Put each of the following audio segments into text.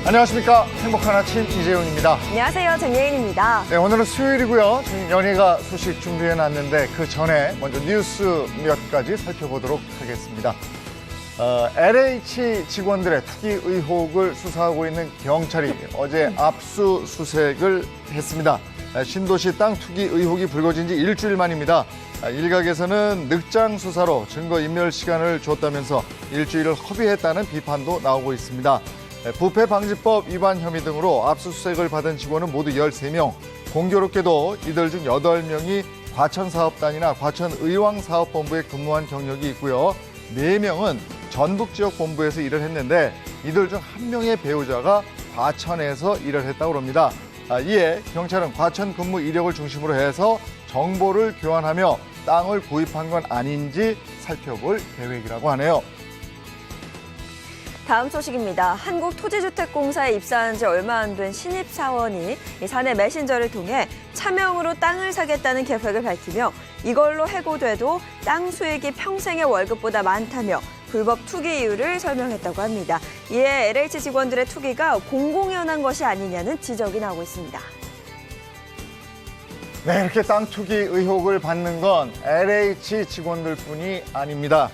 안녕하십니까. 행복한 아침 이재용입니다. 안녕하세요. 정예인입니다. 네, 오늘은 수요일이고요. 연예가 소식 준비해놨는데 그 전에 먼저 뉴스 몇 가지 살펴보도록 하겠습니다. LH 직원들의 투기 의혹을 수사하고 있는 경찰이 어제 압수수색을 했습니다. 신도시 땅 투기 의혹이 불거진 지 일주일 만입니다. 일각에서는 늑장 수사로 증거인멸 시간을 줬다면서 일주일을 허비했다는 비판도 나오고 있습니다. 부패방지법 위반 혐의 등으로 압수수색을 받은 직원은 모두 13명, 공교롭게도 이들 중 8명이 과천사업단이나 과천의왕사업본부에 근무한 경력이 있고요. 4명은 전북지역본부에서 일을 했는데 이들 중 1명의 배우자가 과천에서 일을 했다고 합니다. 이에 경찰은 과천 근무 이력을 중심으로 해서 정보를 교환하며 땅을 구입한 건 아닌지 살펴볼 계획이라고 하네요. 다음 소식입니다. 한국토지주택공사에 입사한 지 얼마 안 된 신입사원이 사내 메신저를 통해 차명으로 땅을 사겠다는 계획을 밝히며 이걸로 해고돼도 땅 수익이 평생의 월급보다 많다며 불법 투기 이유를 설명했다고 합니다. 이에 LH 직원들의 투기가 공공연한 것이 아니냐는 지적이 나오고 있습니다. 네, 이렇게 땅 투기 의혹을 받는 건 LH 직원들뿐이 아닙니다.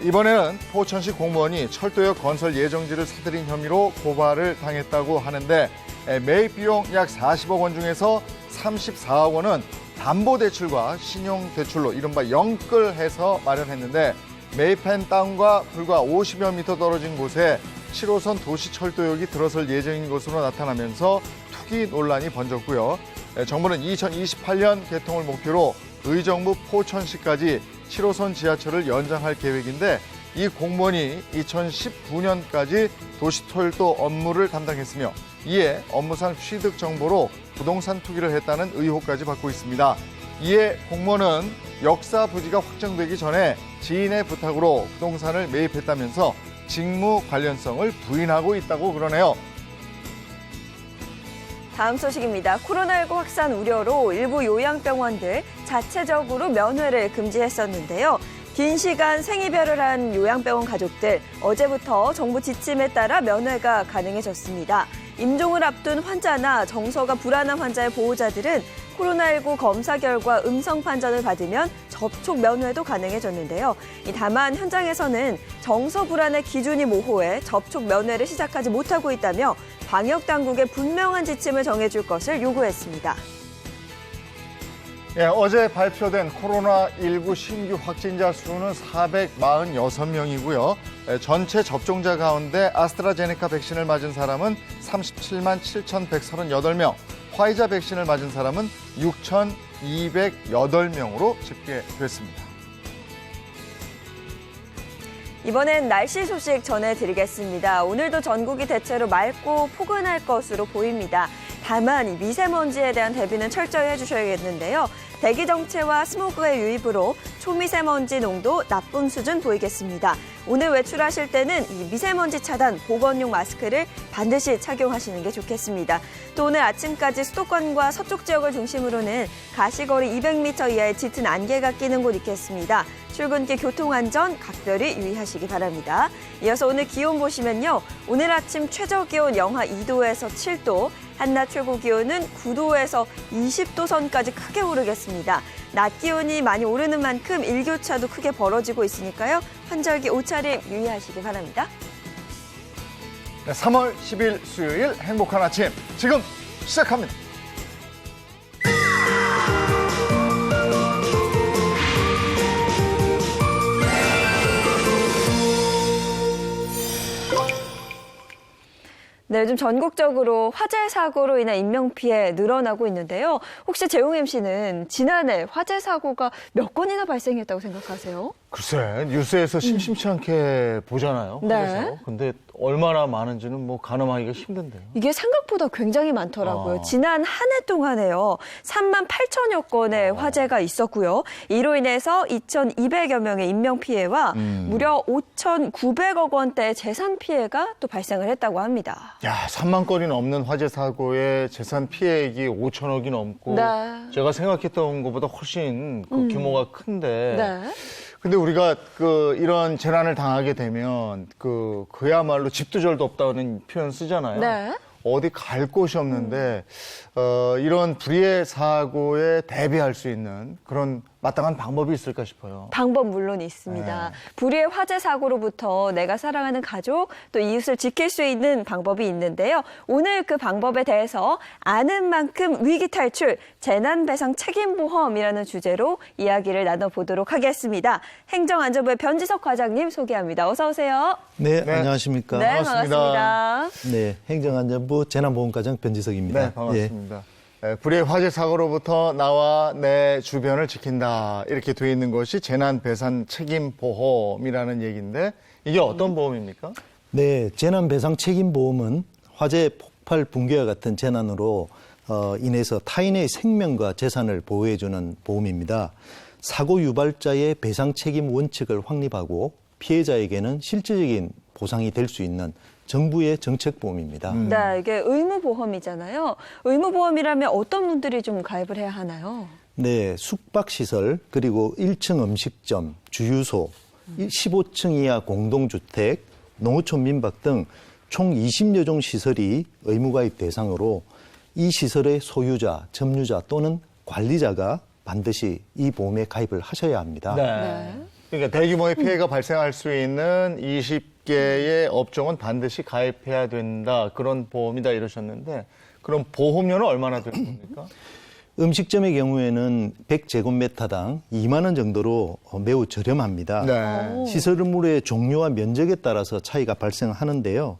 이번에는 포천시 공무원이 철도역 건설 예정지를 사들인 혐의로 고발을 당했다고 하는데 매입 비용 약 40억 원 중에서 34억 원은 담보대출과 신용대출로 이른바 영끌해서 마련했는데 매입한 땅과 불과 50여 미터 떨어진 곳에 7호선 도시철도역이 들어설 예정인 것으로 나타나면서 투기 논란이 번졌고요. 정부는 2028년 개통을 목표로 의정부 포천시까지 7호선 지하철을 연장할 계획인데 이 공무원이 2019년까지 도시철도 업무를 담당했으며 이에 업무상 취득 정보로 부동산 투기를 했다는 의혹까지 받고 있습니다. 이에 공무원은 역사 부지가 확정되기 전에 지인의 부탁으로 부동산을 매입했다면서 직무 관련성을 부인하고 있다고 그러네요. 다음 소식입니다. 코로나19 확산 우려로 일부 요양병원들 자체적으로 면회를 금지했었는데요. 긴 시간 생이별을 한 요양병원 가족들, 어제부터 정부 지침에 따라 면회가 가능해졌습니다. 임종을 앞둔 환자나 정서가 불안한 환자의 보호자들은 코로나19 검사 결과 음성 판정을 받으면 접촉 면회도 가능해졌는데요. 다만 현장에서는 정서 불안의 기준이 모호해 접촉 면회를 시작하지 못하고 있다며 방역당국에 분명한 지침을 정해줄 것을 요구했습니다. 예, 어제 발표된 코로나19 신규 확진자 수는 446명이고요. 전체 접종자 가운데 아스트라제네카 백신을 맞은 사람은 37만 7,138명, 화이자 백신을 맞은 사람은 6,208명으로 집계됐습니다. 이번엔 날씨 소식 전해드리겠습니다. 오늘도 전국이 대체로 맑고 포근할 것으로 보입니다. 다만 미세먼지에 대한 대비는 철저히 해주셔야겠는데요. 대기 정체와 스모그의 유입으로 초미세먼지 농도 나쁨 수준 보이겠습니다. 오늘 외출하실 때는 이 미세먼지 차단 보건용 마스크를 반드시 착용하시는 게 좋겠습니다. 또 오늘 아침까지 수도권과 서쪽 지역을 중심으로는 가시거리 200m 이하의 짙은 안개가 끼는 곳 있겠습니다. 출근길 교통안전 각별히 유의하시기 바랍니다. 이어서 오늘 기온 보시면요. 오늘 아침 최저 기온 영하 2도에서 7도, 한낮 최고 기온은 9도에서 20도 선까지 크게 오르겠습니다. 낮 기온이 많이 오르는 만큼 일교차도 크게 벌어지고 있으니까요. 환절기 옷차림 유의하시기 바랍니다. 네, 3월 10일 수요일 행복한 아침 지금 시작합니다. 네, 요즘 전국적으로 화재 사고로 인한 인명피해 늘어나고 있는데요. 혹시 재용 MC는 지난해 화재 사고가 몇 건이나 발생했다고 생각하세요? 글쎄, 뉴스에서 심심치 않게 보잖아요. 네. 그래서. 근데 얼마나 많은지는 뭐 가늠하기가 힘든데요. 이게 생각보다 굉장히 많더라고요. 아. 지난 한 해 동안에요. 3만 8천여 건의 화재가 있었고요. 이로 인해서 2,200여 명의 인명피해와 무려 5,900억 원대의 재산 피해가 또 발생을 했다고 합니다. 야, 3만 건이 넘는 화재 사고에 재산 피해액이 5천억이 넘고 네. 제가 생각했던 것보다 훨씬 그 규모가 큰데 네. 근데 우리가 이런 재난을 당하게 되면 그야말로 집도 절도 없다는 표현 쓰잖아요. 네. 어디 갈 곳이 없는데 이런 불의의 사고에 대비할 수 있는 그런 마땅한 방법이 있을까 싶어요. 방법 물론 있습니다. 네. 불의의 화재 사고로부터 내가 사랑하는 가족 또 이웃을 지킬 수 있는 방법이 있는데요. 오늘 그 방법에 대해서 아는 만큼 위기 탈출 재난배상 책임보험이라는 주제로 이야기를 나눠보도록 하겠습니다. 행정안전부의 변지석 과장님 소개합니다. 어서 오세요. 네, 네. 안녕하십니까. 네, 반갑습니다. 반갑습니다. 네, 행정안전부 재난보험과장 변지석입니다. 네, 반갑습니다. 불의의 화재 사고로부터 나와 내 주변을 지킨다. 이렇게 되어 있는 것이 재난배상 책임보험이라는 얘기인데 이게 어떤 보험입니까? 네, 재난배상 책임보험은 화재, 폭발, 붕괴와 같은 재난으로 인해서 타인의 생명과 재산을 보호해주는 보험입니다. 사고 유발자의 배상 책임 원칙을 확립하고 피해자에게는 실질적인 보상이 될 수 있는 정부의 정책보험입니다. 네, 이게 의무보험이잖아요. 의무보험이라면 어떤 분들이 좀 가입을 해야 하나요? 네, 숙박시설, 그리고 1층 음식점, 주유소, 15층 이하 공동주택, 농어촌 민박 등 총 20여 종 시설이 의무가입 대상으로 이 시설의 소유자, 점유자 또는 관리자가 반드시 이 보험에 가입을 하셔야 합니다. 네. 그러니까 대규모의 피해가 발생할 수 있는 20개의 업종은 반드시 가입해야 된다. 그런 보험이다 이러셨는데 그럼 보험료는 얼마나 되는 겁니까? 음식점의 경우에는 100제곱미터당 2만 원 정도로 매우 저렴합니다. 네. 시설물의 종류와 면적에 따라서 차이가 발생하는데요.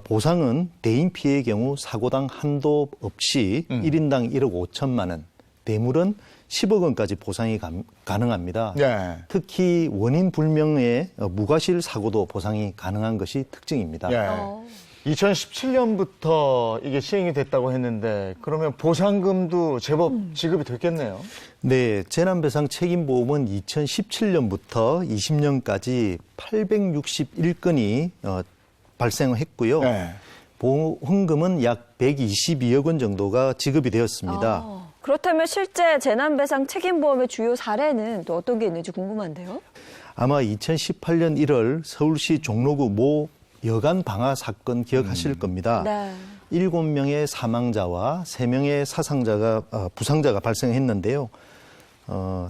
보상은 대인 피해의 경우 사고당 한도 없이 1인당 1억 5천만 원, 대물은 10억 원까지 보상이 가능합니다. 네. 특히 원인 불명의 무과실 사고도 보상이 가능한 것이 특징입니다. 네. 2017년부터 이게 시행이 됐다고 했는데 그러면 보상금도 제법 지급이 됐겠네요. 네, 재난배상 책임보험은 2017년부터 20년까지 861건이 발생했고요. 네. 보험금은 약 122억 원 정도가 지급이 되었습니다. 그렇다면 실제 재난배상 책임보험의 주요 사례는 또 어떤 게 있는지 궁금한데요. 아마 2018년 1월 서울시 종로구 모 여간 방화 사건 기억하실 겁니다. 네. 7명의 사망자와 3명의 부상자가 발생했는데요.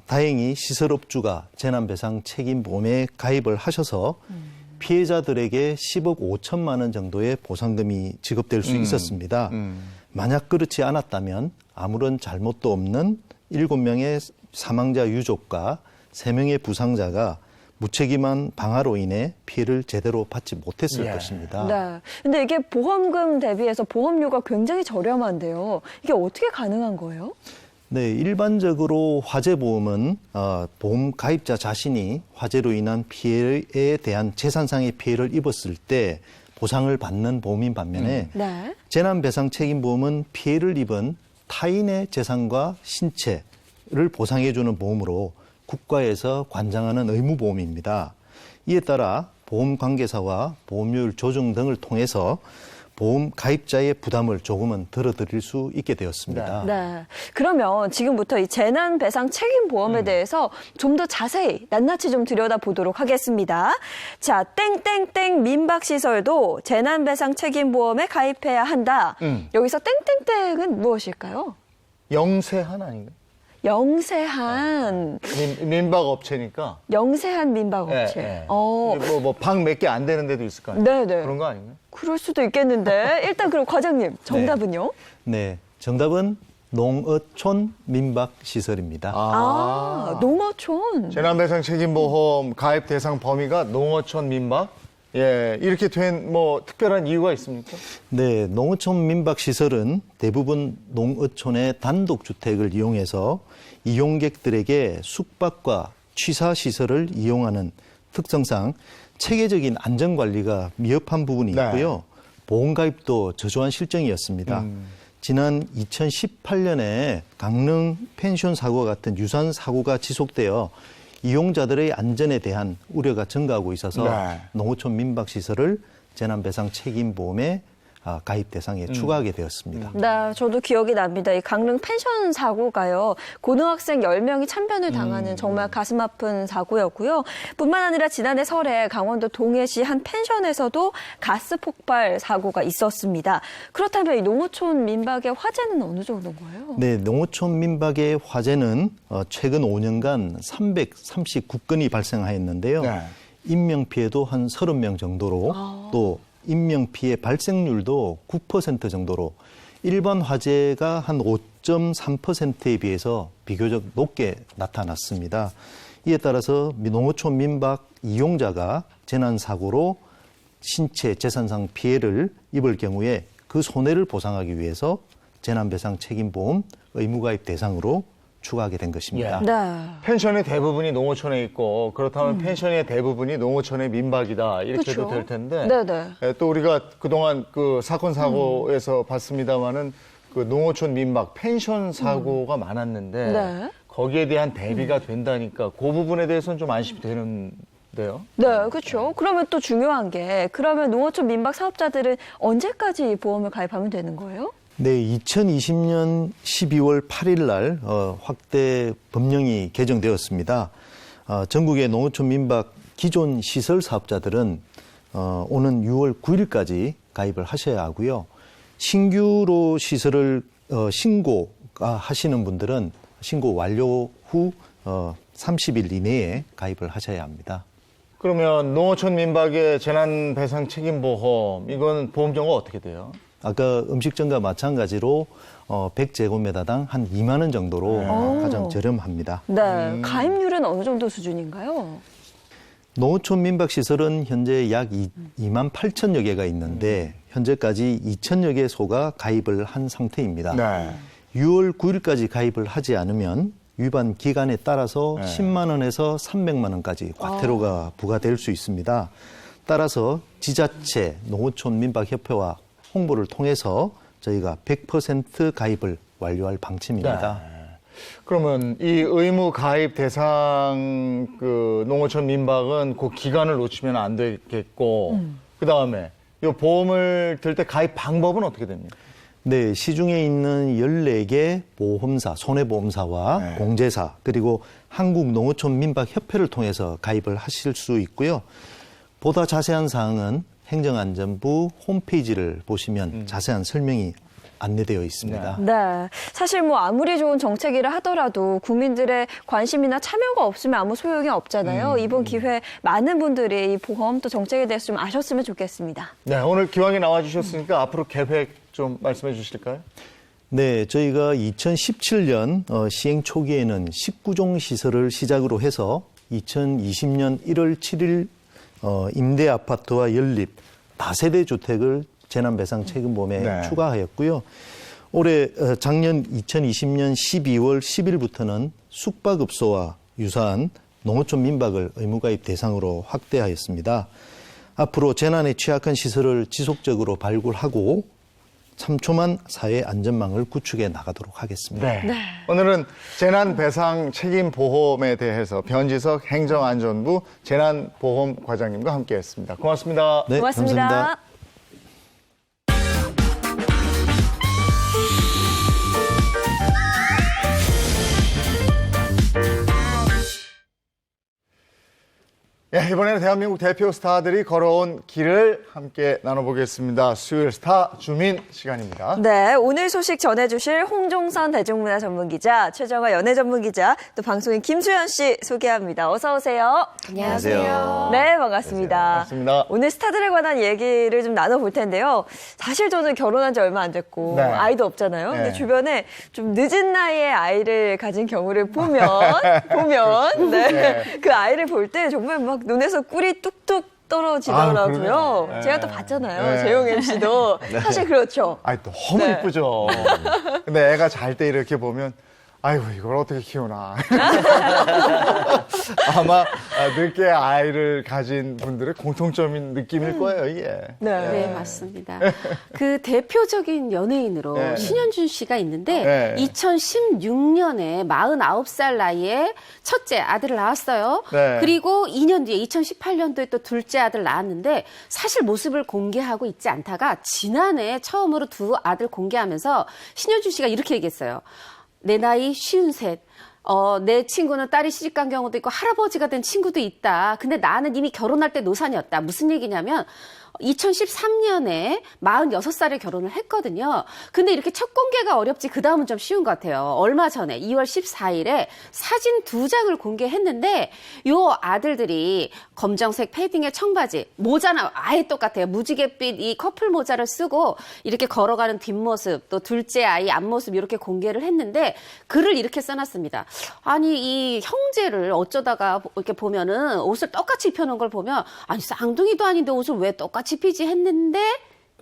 다행히 시설업주가 재난배상 책임보험에 가입을 하셔서 피해자들에게 10억 5천만 원 정도의 보상금이 지급될 수 있었습니다. 만약 그렇지 않았다면 아무런 잘못도 없는 7명의 사망자 유족과 3명의 부상자가 무책임한 방화로 인해 피해를 제대로 받지 못했을 것입니다. 네. 근데 이게 보험금 대비해서 보험료가 굉장히 저렴한데요. 이게 어떻게 가능한 거예요? 네, 일반적으로 화재보험은 보험 가입자 자신이 화재로 인한 피해에 대한 재산상의 피해를 입었을 때 보상을 받는 보험인 반면에 네. 재난배상 책임보험은 피해를 입은 타인의 재산과 신체를 보상해주는 보험으로 국가에서 관장하는 의무보험입니다. 이에 따라 보험 관계사와 보험료율 조정 등을 통해서 보험 가입자의 부담을 조금은 덜어드릴 수 있게 되었습니다. 네. 그러면 지금부터 이 재난배상 책임보험에 대해서 좀 더 자세히 낱낱이 좀 들여다보도록 하겠습니다. 자, 땡땡땡 민박시설도 재난배상 책임보험에 가입해야 한다. 여기서 땡땡땡은 무엇일까요? 영세한 아닌가? 영세한 민박업체니까. 영세한 민박업체. 예, 예. 어, 방 몇 개 안 되는 데도 있을 거 아니에요? 네네. 그런 거 아닌가요? 그럴 수도 있겠는데 일단 그럼 과장님 정답은요? 네, 정답은 농어촌 민박시설입니다. 농어촌. 재난배상 책임보험 가입 대상 범위가 농어촌 민박? 예, 이렇게 된 특별한 이유가 있습니까? 네, 농어촌 민박시설은 대부분 농어촌의 단독주택을 이용해서 이용객들에게 숙박과 취사 시설을 이용하는 특성상 체계적인 안전 관리가 미흡한 부분이 있고요. 보험 가입도 저조한 실정이었습니다. 지난 2018년에 강릉 펜션 사고와 같은 유사한 사고가 지속되어 이용자들의 안전에 대한 우려가 증가하고 있어서 농어촌 민박시설을 재난배상 책임보험에 가입 대상에 추가하게 되었습니다. 네, 저도 기억이 납니다. 이 강릉 펜션 사고가요. 고등학생 10명이 참변을 당하는 정말 가슴 아픈 사고였고요. 뿐만 아니라 지난해 설에 강원도 동해시 한 펜션에서도 가스 폭발 사고가 있었습니다. 그렇다면 이 농어촌 민박의 화재는 어느 정도인가요? 네, 농어촌 민박의 화재는 최근 5년간 339건이 발생하였는데요. 인명피해도 한 30명 정도로 또 인명피해 발생률도 9% 정도로 일반 화재가 한 5.3%에 비해서 비교적 높게 나타났습니다. 이에 따라서 농어촌 민박 이용자가 재난사고로 신체, 재산상 피해를 입을 경우에 그 손해를 보상하기 위해서 재난배상 책임보험 의무가입 대상으로 추가하게 된 것입니다. 네. 펜션의 대부분이 농어촌에 있고 그렇다면 펜션의 대부분이 농어촌의 민박이다 이렇게 해도 될 텐데 또 우리가 그동안 그 사건 사고에서 봤습니다마는 그 농어촌 민박 펜션 사고가 많았는데 거기에 대한 대비가 된다니까 그 부분에 대해서는 좀 안심이 되는데요. 네, 그렇죠. 그러면 또 중요한 게 그러면 농어촌 민박 사업자들은 언제까지 보험을 가입하면 되는 거예요? 네, 2020년 12월 8일 날 확대 법령이 개정되었습니다. 전국의 농어촌 민박 기존 시설 사업자들은 오는 6월 9일까지 가입을 하셔야 하고요. 신규로 시설을 신고가 하시는 분들은 신고 완료 후 30일 이내에 가입을 하셔야 합니다. 그러면 농어촌 민박의 재난배상 책임보험 이건 보험료가 어떻게 돼요? 아까 음식점과 마찬가지로 100제곱미터당 한 2만 원 정도로 가장 저렴합니다. 네, 가입률은 어느 정도 수준인가요? 농어촌 민박시설은 현재 약 2만 8천여 개가 있는데 현재까지 2천여 개소가 가입을 한 상태입니다. 6월 9일까지 가입을 하지 않으면 위반 기간에 따라서 10만 원에서 300만 원까지 과태료가 부과될 수 있습니다. 따라서 지자체 농어촌 민박협회와 홍보를 통해서 저희가 100% 가입을 완료할 방침입니다. 그러면 이 의무 가입 대상 그 농어촌 민박은 그 기간을 놓치면 안 되겠고 그 다음에 이 보험을 들 때 가입 방법은 어떻게 됩니까? 네, 시중에 있는 14개 보험사, 손해보험사와 공제사 그리고 한국농어촌민박협회를 통해서 가입을 하실 수 있고요. 보다 자세한 사항은 행정안전부 홈페이지를 보시면 자세한 설명이 안내되어 있습니다. 네. 사실 뭐 아무리 좋은 정책이라 하더라도 국민들의 관심이나 참여가 없으면 아무 소용이 없잖아요. 이번 기회에 많은 분들이 이 보험 또 정책에 대해서 좀 아셨으면 좋겠습니다. 네, 오늘 기왕에 나와주셨으니까 앞으로 계획 좀 말씀해 주실까요? 네, 저희가 2017년 시행 초기에는 19종 시설을 시작으로 해서 2020년 1월 7일 임대 아파트와 연립 다세대 주택을 재난배상 책임보험에 추가하였고요. 올해 작년 2020년 12월 10일부터는 숙박업소와 유사한 농어촌 민박을 의무가입 대상으로 확대하였습니다. 앞으로 재난에 취약한 시설을 지속적으로 발굴하고 촘촘한 사회 안전망을 구축해 나가도록 하겠습니다. 오늘은 재난배상 책임보험에 대해서 변지석 행정안전부 재난보험과장님과 함께했습니다. 고맙습니다. 네, 고맙습니다. 감사합니다. 이번에는 대한민국 대표 스타들이 걸어온 길을 함께 나눠보겠습니다. 수요일 스타 주민 시간입니다. 네, 오늘 소식 전해주실 홍종선 대중문화 전문기자, 최정화 연예전문기자, 또 방송인 김수현 씨 소개합니다. 어서 오세요. 안녕하세요. 네, 반갑습니다. 반갑습니다. 오늘 스타들에 관한 얘기를 좀 나눠볼 텐데요. 사실 저는 결혼한 지 얼마 안 됐고 아이도 없잖아요. 근데 주변에 좀 늦은 나이에 아이를 가진 경우를 보면 그 아이를 볼 때 정말 막 눈에서 꿀이 뚝뚝 떨어지더라고요. 제가 또 봤잖아요. 재용 MC도. 사실 그렇죠. 너무 이쁘죠. 근데 애가 잘 때 이렇게 보면 아이고 이걸 어떻게 키우나. 아마 늦게 아이를 가진 분들의 공통점인 느낌일 거예요, 이게. 네, 맞습니다. 그 대표적인 연예인으로 네. 신현준 씨가 있는데 네. 2016년에 49살 나이에 첫째 아들을 낳았어요. 네. 그리고 2년 뒤에 2018년도에 또 둘째 아들 낳았는데 사실 모습을 공개하고 있지 않다가 지난해 처음으로 두 아들 공개하면서 신현준 씨가 이렇게 얘기했어요. 내 나이 53. 내 친구는 딸이 시집간 경우도 있고 할아버지가 된 친구도 있다. 근데 나는 이미 결혼할 때 노산이었다. 무슨 얘기냐면 2013년에 46살에 결혼을 했거든요. 근데 이렇게 첫 공개가 어렵지 그 다음은 좀 쉬운 것 같아요. 얼마 전에 2월 14일에 사진 2장을 공개했는데 요 아들들이 검정색 패딩에 청바지, 모자는 아예 똑같아요. 무지갯빛 이 커플 모자를 쓰고 이렇게 걸어가는 뒷모습, 또 둘째 아이 앞모습 이렇게 공개를 했는데 글을 이렇게 써놨습니다. 아니 이 형제를 어쩌다가 이렇게 보면은 옷을 똑같이 입혀놓은 걸 보면 아니 쌍둥이도 아닌데 옷을 왜 똑같이 입히지 했는데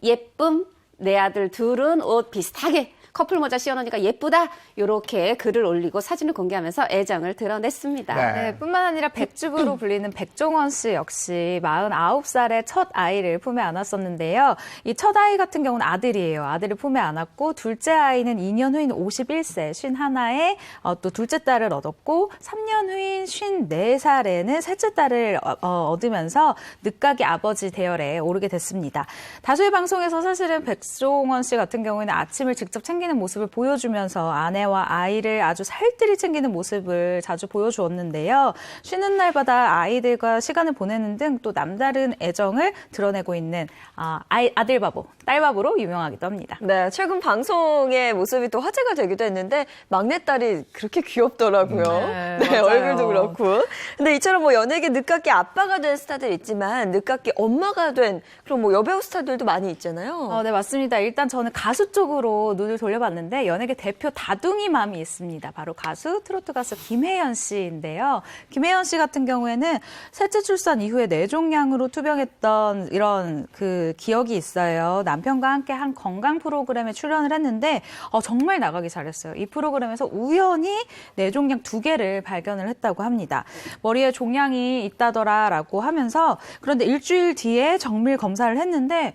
예쁨 내 아들 둘은 옷 비슷하게 커플 모자 씌워놓으니까 예쁘다 이렇게 글을 올리고 사진을 공개하면서 애정을 드러냈습니다. 네. 네, 뿐만 아니라 백주부로 불리는 백종원 씨 역시 49살에 첫 아이를 품에 안았었는데요. 이 첫 아이 같은 경우는 아들이에요. 아들을 품에 안았고 둘째 아이는 2년 후인 51세 51에 또 둘째 딸을 얻었고 3년 후인 54살에는 셋째 딸을 얻으면서 늦가기 아버지 대열에 오르게 됐습니다. 다수의 방송에서 사실은 백종원 씨 같은 경우에는 아침을 직접 챙기는 모습을 보여주면서 아내와 아이를 아주 살뜰히 챙기는 모습을 자주 보여주었는데요. 쉬는 날마다 아이들과 시간을 보내는 등 또 남다른 애정을 드러내고 있는 아들 바보, 딸 바보로 유명하기도 합니다. 네, 최근 방송의 모습이 또 화제가 되기도 했는데 막내딸이 그렇게 귀엽더라고요. 네, 네, 맞아요. 얼굴도 그렇고. 근데 이처럼 뭐 연예계 늦깎이 아빠가 된 스타들 있지만 늦깎이 엄마가 된 그런 뭐 여배우 스타들도 많이 있잖아요. 네, 맞습니다. 일단 저는 가수 쪽으로 눈을 돌려봤는데 연예계 대표 다둥이맘이 있습니다. 바로 가수, 트로트 가수 김혜연 씨인데요. 김혜연 씨 같은 경우에는 셋째 출산 이후에 뇌종양으로 투병했던 이런 그 기억이 있어요. 남편과 함께 한 건강 프로그램에 출연을 했는데 정말 나가기 잘했어요. 이 프로그램에서 우연히 뇌종양 2개를 발견을 했다고 합니다. 머리에 종양이 있다더라라고 하면서 그런데 일주일 뒤에 정밀 검사를 했는데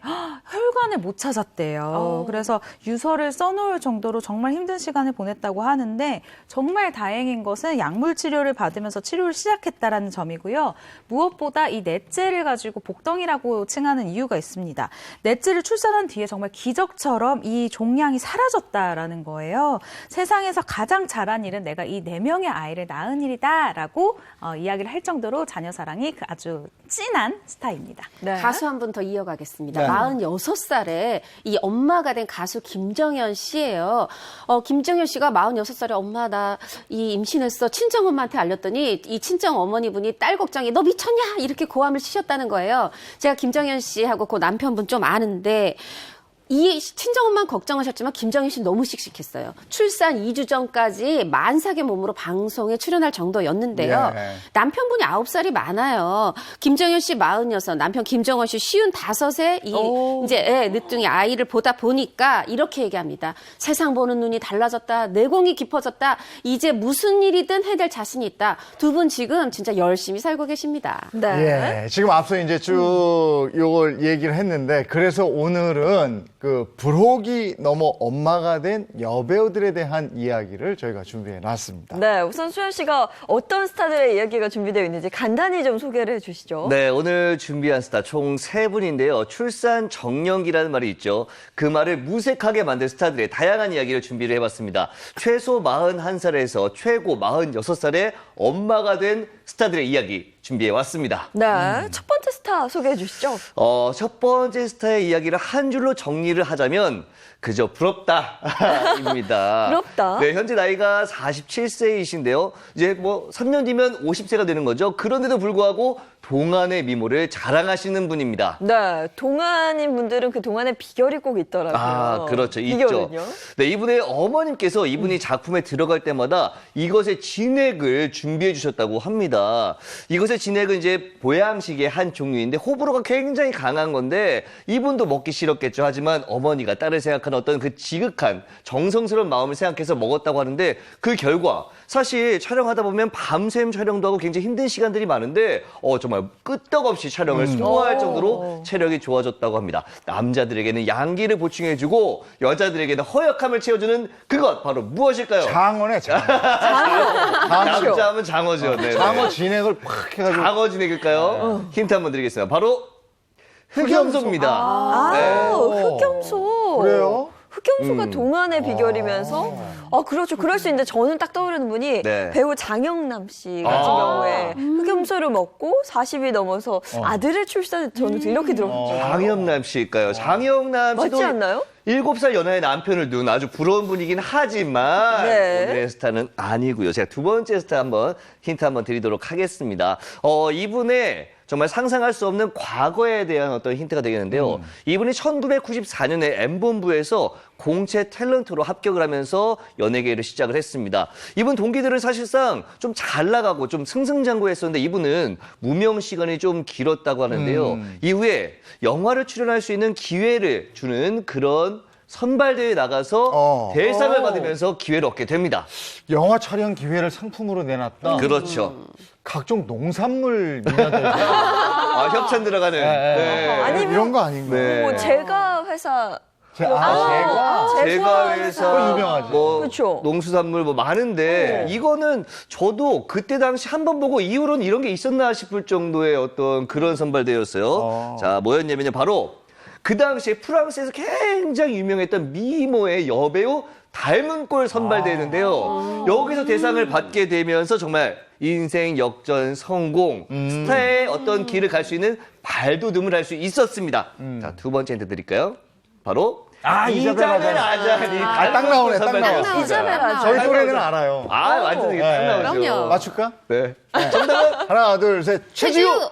혈관을 못 찾았대요. 그래서 유서를 써놓을 정도로 정말 힘든 시간을 보냈다고 하는데 정말 다행인 것은 약물 치료를 받으면서 치료를 시작했다라는 점이고요. 무엇보다 이 넷째를 가지고 복덩이라고 칭하는 이유가 있습니다. 넷째를 출산한 뒤에 정말 기적처럼 이 종양이 사라졌다라는 거예요. 세상에서 가장 잘한 일은 내가 이 4명의 아이를 낳은 일이다라고 이야기를 할 정도로 자녀 사랑이 아주 진한 스타입니다. 네. 가수 한 분 더 이어가겠습니다. 네. 46살에 이 엄마가 된 가수 김정현 씨예요. 김정현 씨가 46살에 엄마 나 이 임신했어. 친정엄마한테 알렸더니 이 친정어머니분이 딸 걱정이 너 미쳤냐? 이렇게 고함을 치셨다는 거예요. 제가 김정현 씨하고 그 남편분 좀 아는데 이 친정엄마는 걱정하셨지만 김정현 씨 너무 씩씩했어요. 출산 2주 전까지 만삭의 몸으로 방송에 출연할 정도였는데요. 예. 남편분이 9살이 많아요. 김정현 씨 46, 남편 김정원 씨 55에 이제 늦둥이 아이를 보다 보니까 이렇게 얘기합니다. 세상 보는 눈이 달라졌다. 내공이 깊어졌다. 이제 무슨 일이든 해낼 자신이 있다. 두 분 지금 진짜 열심히 살고 계십니다. 네. 예, 지금 앞서 이제 쭉 요걸 얘기를 했는데 그래서 오늘은 그 불혹이 넘어 엄마가 된 여배우들에 대한 이야기를 저희가 준비해 놨습니다. 네, 우선 수현 씨가 어떤 스타들의 이야기가 준비되어 있는지 간단히 좀 소개를 해주시죠. 네, 오늘 준비한 스타 총 3분인데요. 출산 정년기라는 말이 있죠. 그 말을 무색하게 만든 스타들의 다양한 이야기를 준비를 해봤습니다. 최소 41살에서 최고 46살의 엄마가 된 스타들의 이야기 준비해왔습니다. 네, 첫 번째 스타 소개해 주시죠. 첫 번째 스타의 이야기를 한 줄로 정리를 하자면 그저 부럽다입니다. 부럽다? 네, 현재 나이가 47세이신데요. 이제 뭐 3년 뒤면 50세가 되는 거죠. 그런데도 불구하고 동안의 미모를 자랑하시는 분입니다. 네, 동안인 분들은 그 동안의 비결이 꼭 있더라고요. 아, 그렇죠. 있죠. 비결은요? 네, 이분의 어머님께서 이분이 작품에 들어갈 때마다 이것의 진액을 준비해 주셨다고 합니다. 이것의 진액은 이제 보양식의 한 종류인데 호불호가 굉장히 강한 건데 이분도 먹기 싫었겠죠. 하지만 어머니가 딸을 생각하는 어떤 그 지극한 정성스러운 마음을 생각해서 먹었다고 하는데 그 결과 사실 촬영하다 보면 밤샘 촬영도 하고 굉장히 힘든 시간들이 많은데 정말 끄떡없이 촬영을 소화할 정도로 체력이 좋아졌다고 합니다. 남자들에게는 양기를 보충해주고 여자들에게는 허약함을 채워주는 그것 바로 무엇일까요? 장어네, 장어. 남자하면 장어죠. 네, 장어 진액을 팍 해가지고. 장어 진액일까요? 힌트 한번 드리겠습니다. 바로 흑염소입니다. 흑염소. 그래요? 흑염소가 동안의 비결이면서 그렇죠. 그럴 수 있는데 저는 딱 떠오르는 분이 네. 배우 장영남 씨 같은 경우에 흑염소를 먹고 40이 넘어서 아들을 출산했 저는 이렇게 들었죠. 장영남 씨일까요? 장영남 씨도 맞지 않나요? 7살 연하의 남편을 둔 아주 부러운 분이긴 하지만 네. 오늘의 스타는 아니고요. 제가 두 번째 스타 한번 힌트 한번 드리도록 하겠습니다. 이분의 정말 상상할 수 없는 과거에 대한 어떤 힌트가 되겠는데요. 이분이 1994년에 M본부에서 공채 탤런트로 합격을 하면서 연예계를 시작을 했습니다. 이분 동기들은 사실상 좀 잘 나가고 좀 승승장구했었는데 이분은 무명 시간이 좀 길었다고 하는데요. 이후에 영화를 출연할 수 있는 기회를 주는 그런 선발대회에 나가서 대상을 받으면서 기회를 얻게 됩니다. 영화 촬영 기회를 상품으로 내놨다. 그렇죠. 각종 농산물 미나들. 협찬 들어가는. 네. 아니면- 이런 거 아닌가요? 네. 뭐 제가 회사 제가 회사 그거 유명하지. 뭐 그쵸. 농수산물 뭐 많은데 이거는 저도 그때 당시 한 번 보고 이후로는 이런 게 있었나 싶을 정도의 어떤 그런 선발대회였어요. 자, 뭐였냐면요. 바로 그 당시에 프랑스에서 굉장히 유명했던 미모의 여배우 닮은 꼴 선발대회인데요. 여기서 대상을 받게 되면서 정말 인생 역전 성공, 스타의 어떤 길을 갈 수 있는 발돋움을 할 수 있었습니다. 자, 두 번째 힌트 드릴까요? 바로 이자벨 아자니. 딱 나오네, 딱 나와. 이자벨 아자니. 저희 또래는 알아요. 완전 이게 딱 나오죠. 그럼요. 맞출까? 네. 정답은 하나, 둘, 셋. 최지우!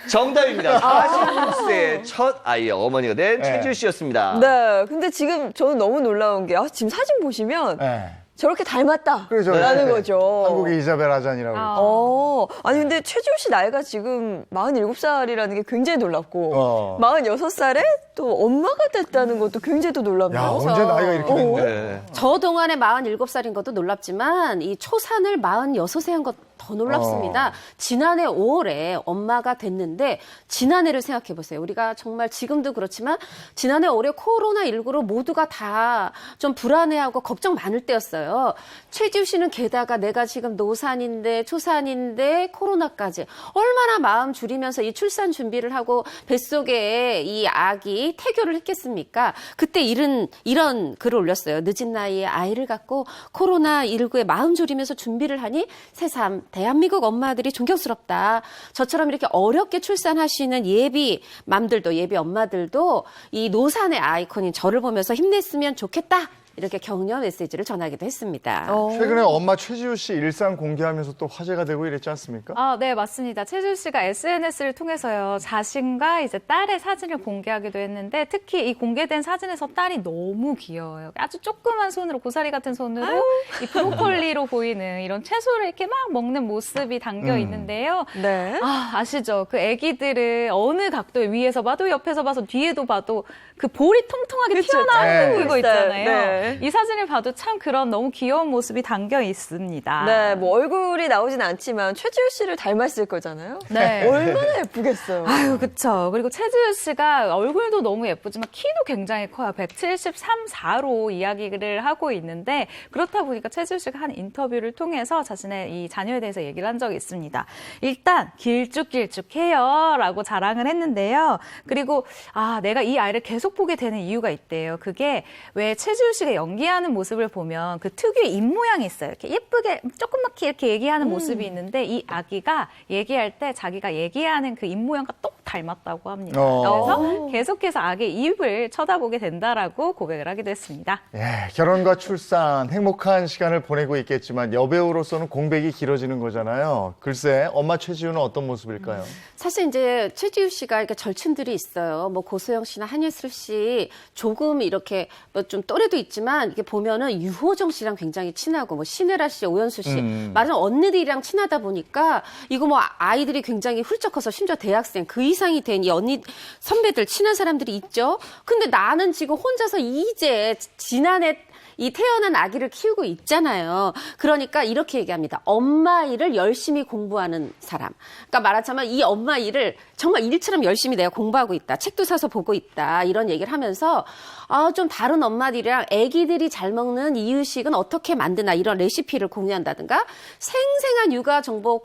정답입니다. 46세의 첫 아이의 어머니가 된 네. 최지우 씨였습니다. 네, 근데 지금 저는 너무 놀라운 게 지금 사진 보시면 네. 저렇게 닮았다. 그렇죠. 라는 네. 거죠. 한국의 이자벨 아잔이라고. 아니 근데 최지우 씨 나이가 지금 47살이라는 게 굉장히 놀랍고 46살에 또 엄마가 됐다는 것도 굉장히 또 놀랍네요. 야, 언제 나이가 이렇게 됐네. 네. 저 동안에 47살인 것도 놀랍지만 이 초산을 46세 한 것 더 놀랍습니다. 지난해 5월에 엄마가 됐는데 지난해를 생각해 보세요. 우리가 정말 지금도 그렇지만 지난해 올해 코로나19로 모두가 다 좀 불안해하고 걱정 많을 때였어요. 최지우 씨는 게다가 내가 지금 노산인데 초산인데 코로나까지 얼마나 마음 줄이면서 이 출산 준비를 하고 뱃속에 이 아기 태교를 했겠습니까? 그때 이런 글을 올렸어요. 늦은 나이에 아이를 갖고 코로나19에 마음 졸이면서 준비를 하니 새삼 대한민국 엄마들이 존경스럽다. 저처럼 이렇게 어렵게 출산하시는 예비 맘들도 예비 엄마들도 이 노산의 아이콘인 저를 보면서 힘냈으면 좋겠다. 이렇게 격려 메시지를 전하기도 했습니다. 최근에 엄마 최지우 씨 일상 공개하면서 또 화제가 되고 이랬지 않습니까? 네, 맞습니다. 최지우 씨가 SNS를 통해서요, 자신과 이제 딸의 사진을 공개하기도 했는데, 특히 이 공개된 사진에서 딸이 너무 귀여워요. 아주 조그만 손으로, 고사리 같은 손으로 이 브로콜리로 보이는 이런 채소를 이렇게 막 먹는 모습이 담겨 있는데요. 네. 아시죠? 그 애기들을 어느 각도 위에서 봐도 옆에서 봐서 뒤에도 봐도 그 볼이 통통하게 튀어나오는 네. 그거 있잖아요. 네. 이 사진을 봐도 참 그런 너무 귀여운 모습이 담겨 있습니다. 네, 뭐 얼굴이 나오진 않지만 최지우 씨를 닮았을 거잖아요. 네. 얼마나 예쁘겠어요. 아유, 그쵸. 그리고 최지우 씨가 얼굴도 너무 예쁘지만 키도 굉장히 커요. 173, 4로 이야기를 하고 있는데 그렇다 보니까 최지우 씨가 한 인터뷰를 통해서 자신의 이 자녀에 대해서 얘기를 한 적이 있습니다. 일단 길쭉길쭉해요 라고 자랑을 했는데요. 그리고 내가 이 아이를 계속 보게 되는 이유가 있대요. 그게 왜 최지우 씨가 연기하는 모습을 보면 그 특유의 입 모양이 있어요. 이렇게 예쁘게 조그맣게 이렇게 얘기하는 모습이 있는데 이 아기가 얘기할 때 자기가 얘기하는 그 입 모양과 똑 닮았다고 합니다. 그래서 계속해서 아기의 입을 쳐다보게 된다라고 고백을 하기도 했습니다. 예, 결혼과 출산, 행복한 시간을 보내고 있겠지만 여배우로서는 공백이 길어지는 거잖아요. 글쎄, 엄마 최지우는 어떤 모습일까요? 사실 이제 최지우 씨가 이렇게 절친들이 있어요. 뭐 고소영 씨나 한예슬 씨 조금 이렇게 뭐 좀 또래도 있지만 이게 보면은 유호정 씨랑 굉장히 친하고 뭐 신혜라 씨, 오연수 씨 말하자면 언니들이랑 친하다 보니까 이거 뭐 아이들이 굉장히 훌쩍 커서 심지어 대학생 그 이상이 된 이 언니 선배들 친한 사람들이 있죠. 근데 나는 지금 혼자서 이제 지난해 이 태어난 아기를 키우고 있잖아요. 그러니까 이렇게 얘기합니다. 엄마 일을 열심히 공부하는 사람. 그러니까 말하자면 이 엄마 일을 정말 일처럼 열심히 내가 공부하고 있다. 책도 사서 보고 있다. 이런 얘기를 하면서 좀 다른 엄마들이랑 아기들이 잘 먹는 이유식은 어떻게 만드나 이런 레시피를 공유한다든가 생생한 육아 정보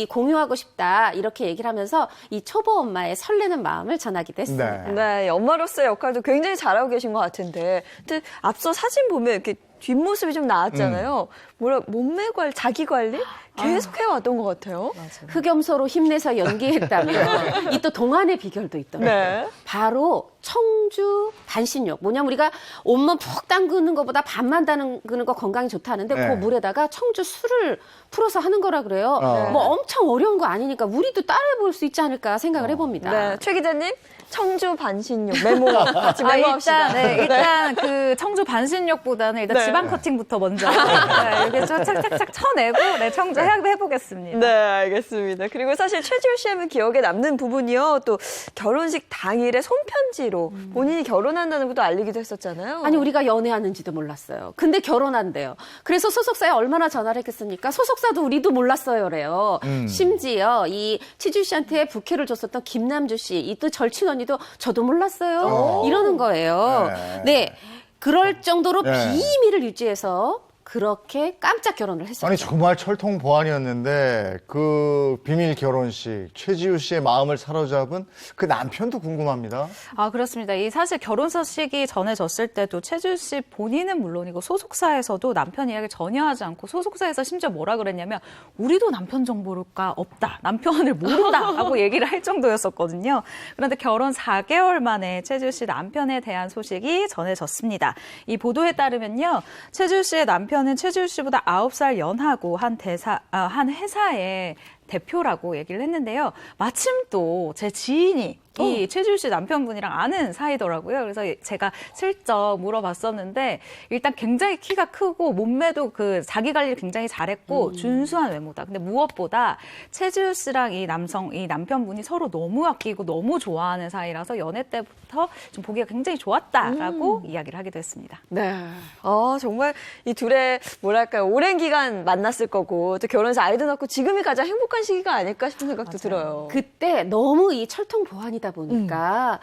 공유하고 싶다. 이렇게 얘기를 하면서 이 초보 엄마의 설레는 마음을 전하기도 했습니다. 네, 엄마로서의 역할도 굉장히 잘하고 계신 것 같은데, 근데 앞서 사진 보면 이렇게 뒷모습이 좀 나왔잖아요. 몸매 관리, 자기 관리 계속 해왔던 것 같아요. 흑염소로 힘내서 연기했다면 이 또 동안의 비결도 있더라고요. 네. 바로 청주 반신욕. 뭐냐면 우리가 온몸 푹 담그는 것보다 반만 담그는 거 건강에 좋다는데 네. 그 물에다가 청주 술을 풀어서 하는 거라 그래요. 뭐 엄청 어려운 거 아니니까 우리도 따라해볼 수 있지 않을까 생각을 해봅니다. 네, 최 기자님, 청주 반신욕 메모 같이 메모합시다. 일단 그 청주 반신욕보다는 일단 네. 지방 커팅부터 먼저 이렇게 착착착 쳐내고 청주 해보겠습니다. 네, 알겠습니다. 그리고 사실 최지우 씨 하면 기억에 남는 부분이요. 또 결혼식 당일에 손편지로 본인이 결혼한다는 것도 알리기도 했었잖아요. 아니 우리가 연애하는지도 몰랐어요. 근데 결혼한대요. 그래서 소속사에 얼마나 전화를 했겠습니까? 소속사도 우리도 몰랐어요래요. 심지어 이 최지우 씨한테 부케를 줬었던 김남주 씨, 이 또 절친 언니도 저도 몰랐어요. 이러는 거예요. 네, 그럴 정도로 비밀을 유지해서 그렇게 깜짝 결혼을 했어요. 아니 정말 철통보안이었는데 그 비밀 결혼식 최지우 씨의 마음을 사로잡은 그 남편도 궁금합니다. 그렇습니다. 이 사실 결혼 소식이 전해졌을 때도 최지우 씨 본인은 물론이고 소속사에서도 남편 이야기를 전혀 하지 않고 소속사에서 심지어 뭐라 그랬냐면 우리도 남편 정보가 없다. 남편을 모른다라고 얘기를 할 정도였었거든요. 그런데 결혼 4개월 만에 최지우 씨 남편에 대한 소식이 전해졌습니다. 이 보도에 따르면요. 최지우 씨의 남편은 최지우 씨보다 9살 연하고 한 회사의 대표라고 얘기를 했는데요. 마침 또 제 지인이 이 최지우 씨 남편분이랑 아는 사이더라고요. 그래서 제가 슬쩍 물어봤었는데 일단 굉장히 키가 크고 몸매도 그 자기 관리를 굉장히 잘했고 준수한 외모다. 근데 무엇보다 최지우 씨랑 이 남편분이 서로 너무 아끼고 너무 좋아하는 사이라서 연애 때부터 좀 보기가 굉장히 좋았다라고 이야기를 하기도 했습니다. 네. 정말 이 둘의 뭐랄까요. 오랜 기간 만났을 거고 또 결혼해서 아이도 낳고 지금이 가장 행복한 시기가 아닐까 싶은 생각도 들어요. 그때 너무 이 철통 보안이다 보니까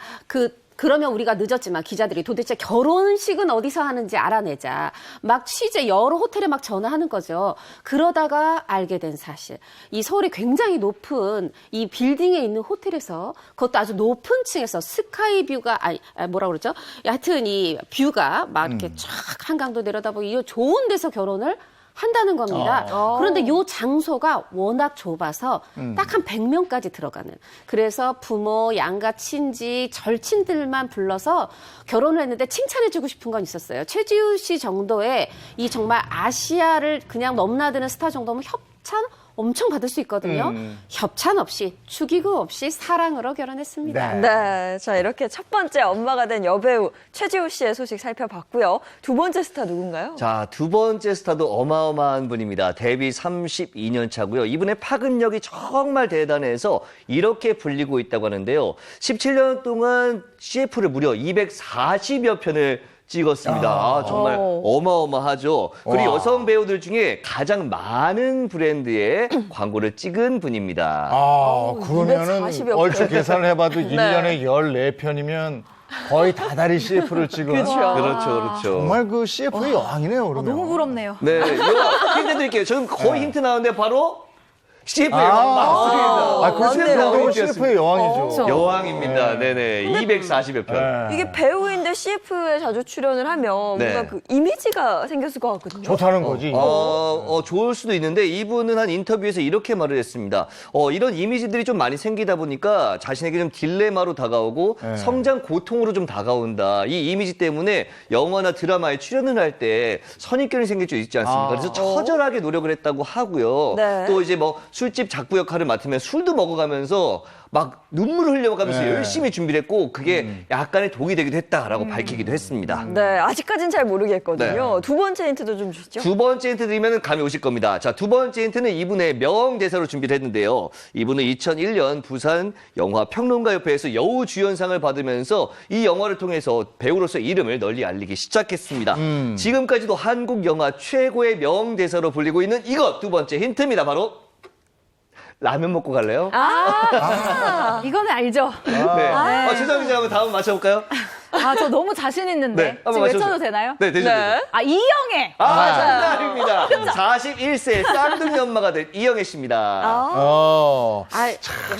그러면 우리가 늦었지만 기자들이 도대체 결혼식은 어디서 하는지 알아내자. 막 취재 여러 호텔에 막 전화하는 거죠. 그러다가 알게 된 사실. 이 서울에 굉장히 높은 이 빌딩에 있는 호텔에서 그것도 아주 높은 층에서 스카이뷰가 뭐라 그러죠? 하여튼 이 뷰가 막 이렇게 쫙 한강도 내려다보고 이 좋은 데서 결혼을 한다는 겁니다. 그런데 이 장소가 워낙 좁아서 딱 한 100명까지 들어가는. 그래서 부모, 양가, 친지, 절친들만 불러서 결혼을 했는데 칭찬해주고 싶은 건 있었어요. 최지우 씨 정도의 이 정말 아시아를 그냥 넘나드는 스타 정도면 협찬 엄청 받을 수 있거든요. 협찬 없이, 축의금 없이 사랑으로 결혼했습니다. 네. 자, 이렇게 첫 번째 엄마가 된 여배우 최지우 씨의 소식 살펴봤고요. 두 번째 스타 누군가요? 자, 두 번째 스타도 어마어마한 분입니다. 데뷔 32년 차고요. 이분의 파급력이 정말 대단해서 이렇게 불리고 있다고 하는데요. 17년 동안 CF를 무려 240여 편을 찍었습니다. 정말 어마어마하죠. 그리고 여성 배우들 중에 가장 많은 브랜드의 광고를 찍은 분입니다. 그러면은 240여 얼추 계산을 해봐도 1년에 14편이면 거의 다달이 CF를 찍은. 그렇죠. 정말 그 CF의 여왕이네요, 그러면. 너무 부럽네요. 네, 이거 힌트 드릴게요. 저는 거의 힌트 나오는데 바로 CF의 여왕 맞습니다. 그 정도면 CF의 여왕이죠. 여왕입니다. 네네. 240여 편. 이게 배우인데 CF에 자주 출연을 하면 네. 뭔가 그 이미지가 생겼을 것 같거든요. 좋다는 거지. 좋을 수도 있는데 이분은 한 인터뷰에서 이렇게 말을 했습니다. 이런 이미지들이 좀 많이 생기다 보니까 자신에게 좀 딜레마로 다가오고 성장 고통으로 좀 다가온다. 이 이미지 때문에 영화나 드라마에 출연을 할 때 선입견이 생길 수 있지 않습니까? 그래서 처절하게 노력을 했다고 하고요. 네. 또 이제 뭐 술집 작부 역할을 맡으면 술도 먹어가면서 막 눈물을 흘려가면서 열심히 준비를 했고 그게 약간의 독이 되기도 했다라고 밝히기도 했습니다. 네, 아직까지는 잘 모르겠거든요. 네. 두 번째 힌트도 좀 주시죠. 두 번째 힌트 드리면 감이 오실 겁니다. 자, 두 번째 힌트는 이분의 명대사로 준비를 했는데요. 이분은 2001년 부산 영화평론가협회에서 여우주연상을 받으면서 이 영화를 통해서 배우로서 이름을 널리 알리기 시작했습니다. 지금까지도 한국 영화 최고의 명대사로 불리고 있는 이것 두 번째 힌트입니다. 바로 라면 먹고 갈래요? 이거는 알죠? 네. 최정 기자 한번 다음 맞춰볼까요? 저 너무 자신 있는데. 네, 한번 지금 외쳐도 맞춰주세요. 되나요? 네, 되죠. 네. 이영애! 정답입니다. 41세 쌍둥이 엄마가 된 이영애 씨입니다.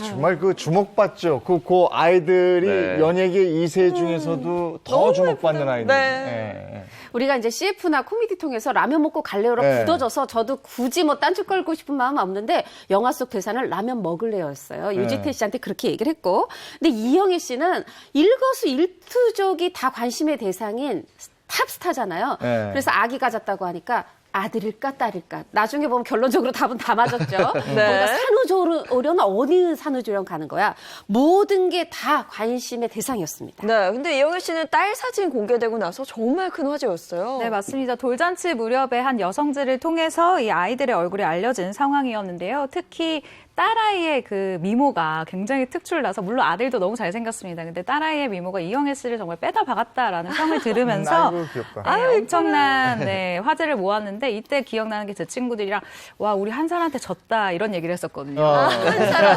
정말 그 주목받죠. 그 아이들이 네. 연예계 2세 중에서도 더 주목받는 아이들. 네. 우리가 이제 CF나 코미디 통해서 라면 먹고 갈래요로 네. 굳어져서 저도 굳이 뭐 딴짓 걸고 싶은 마음은 없는데 영화 속 대사는 라면 먹을래요였어요. 유지태 씨한테 그렇게 얘기를 했고. 근데 이영애 씨는 일거수일투족이 다 관심의 대상인 탑스타잖아요. 네. 그래서 아기 가졌다고 하니까 아들일까 딸일까. 나중에 보면 결론적으로 답은 다 맞았죠. 뭔가 산후조리원 어디 산후조리원 가는 거야. 모든 게 다 관심의 대상이었습니다. 네, 근데 이영애 씨는 딸 사진 공개되고 나서 정말 큰 화제였어요. 네, 맞습니다. 돌잔치 무렵에 한 여성들을 통해서 이 아이들의 얼굴이 알려진 상황이었는데요. 특히 딸아이의 그 미모가 굉장히 특출나서, 물론 아들도 너무 잘생겼습니다. 근데 딸아이의 미모가 이영애 씨를 정말 빼다 박았다라는 평을 들으면서 아이고, 귀엽다. 엄청난 화제를 모았는데, 이때 기억나는 게 제 친구들이랑 와, 우리 한 살한테 졌다 이런 얘기를 했었거든요.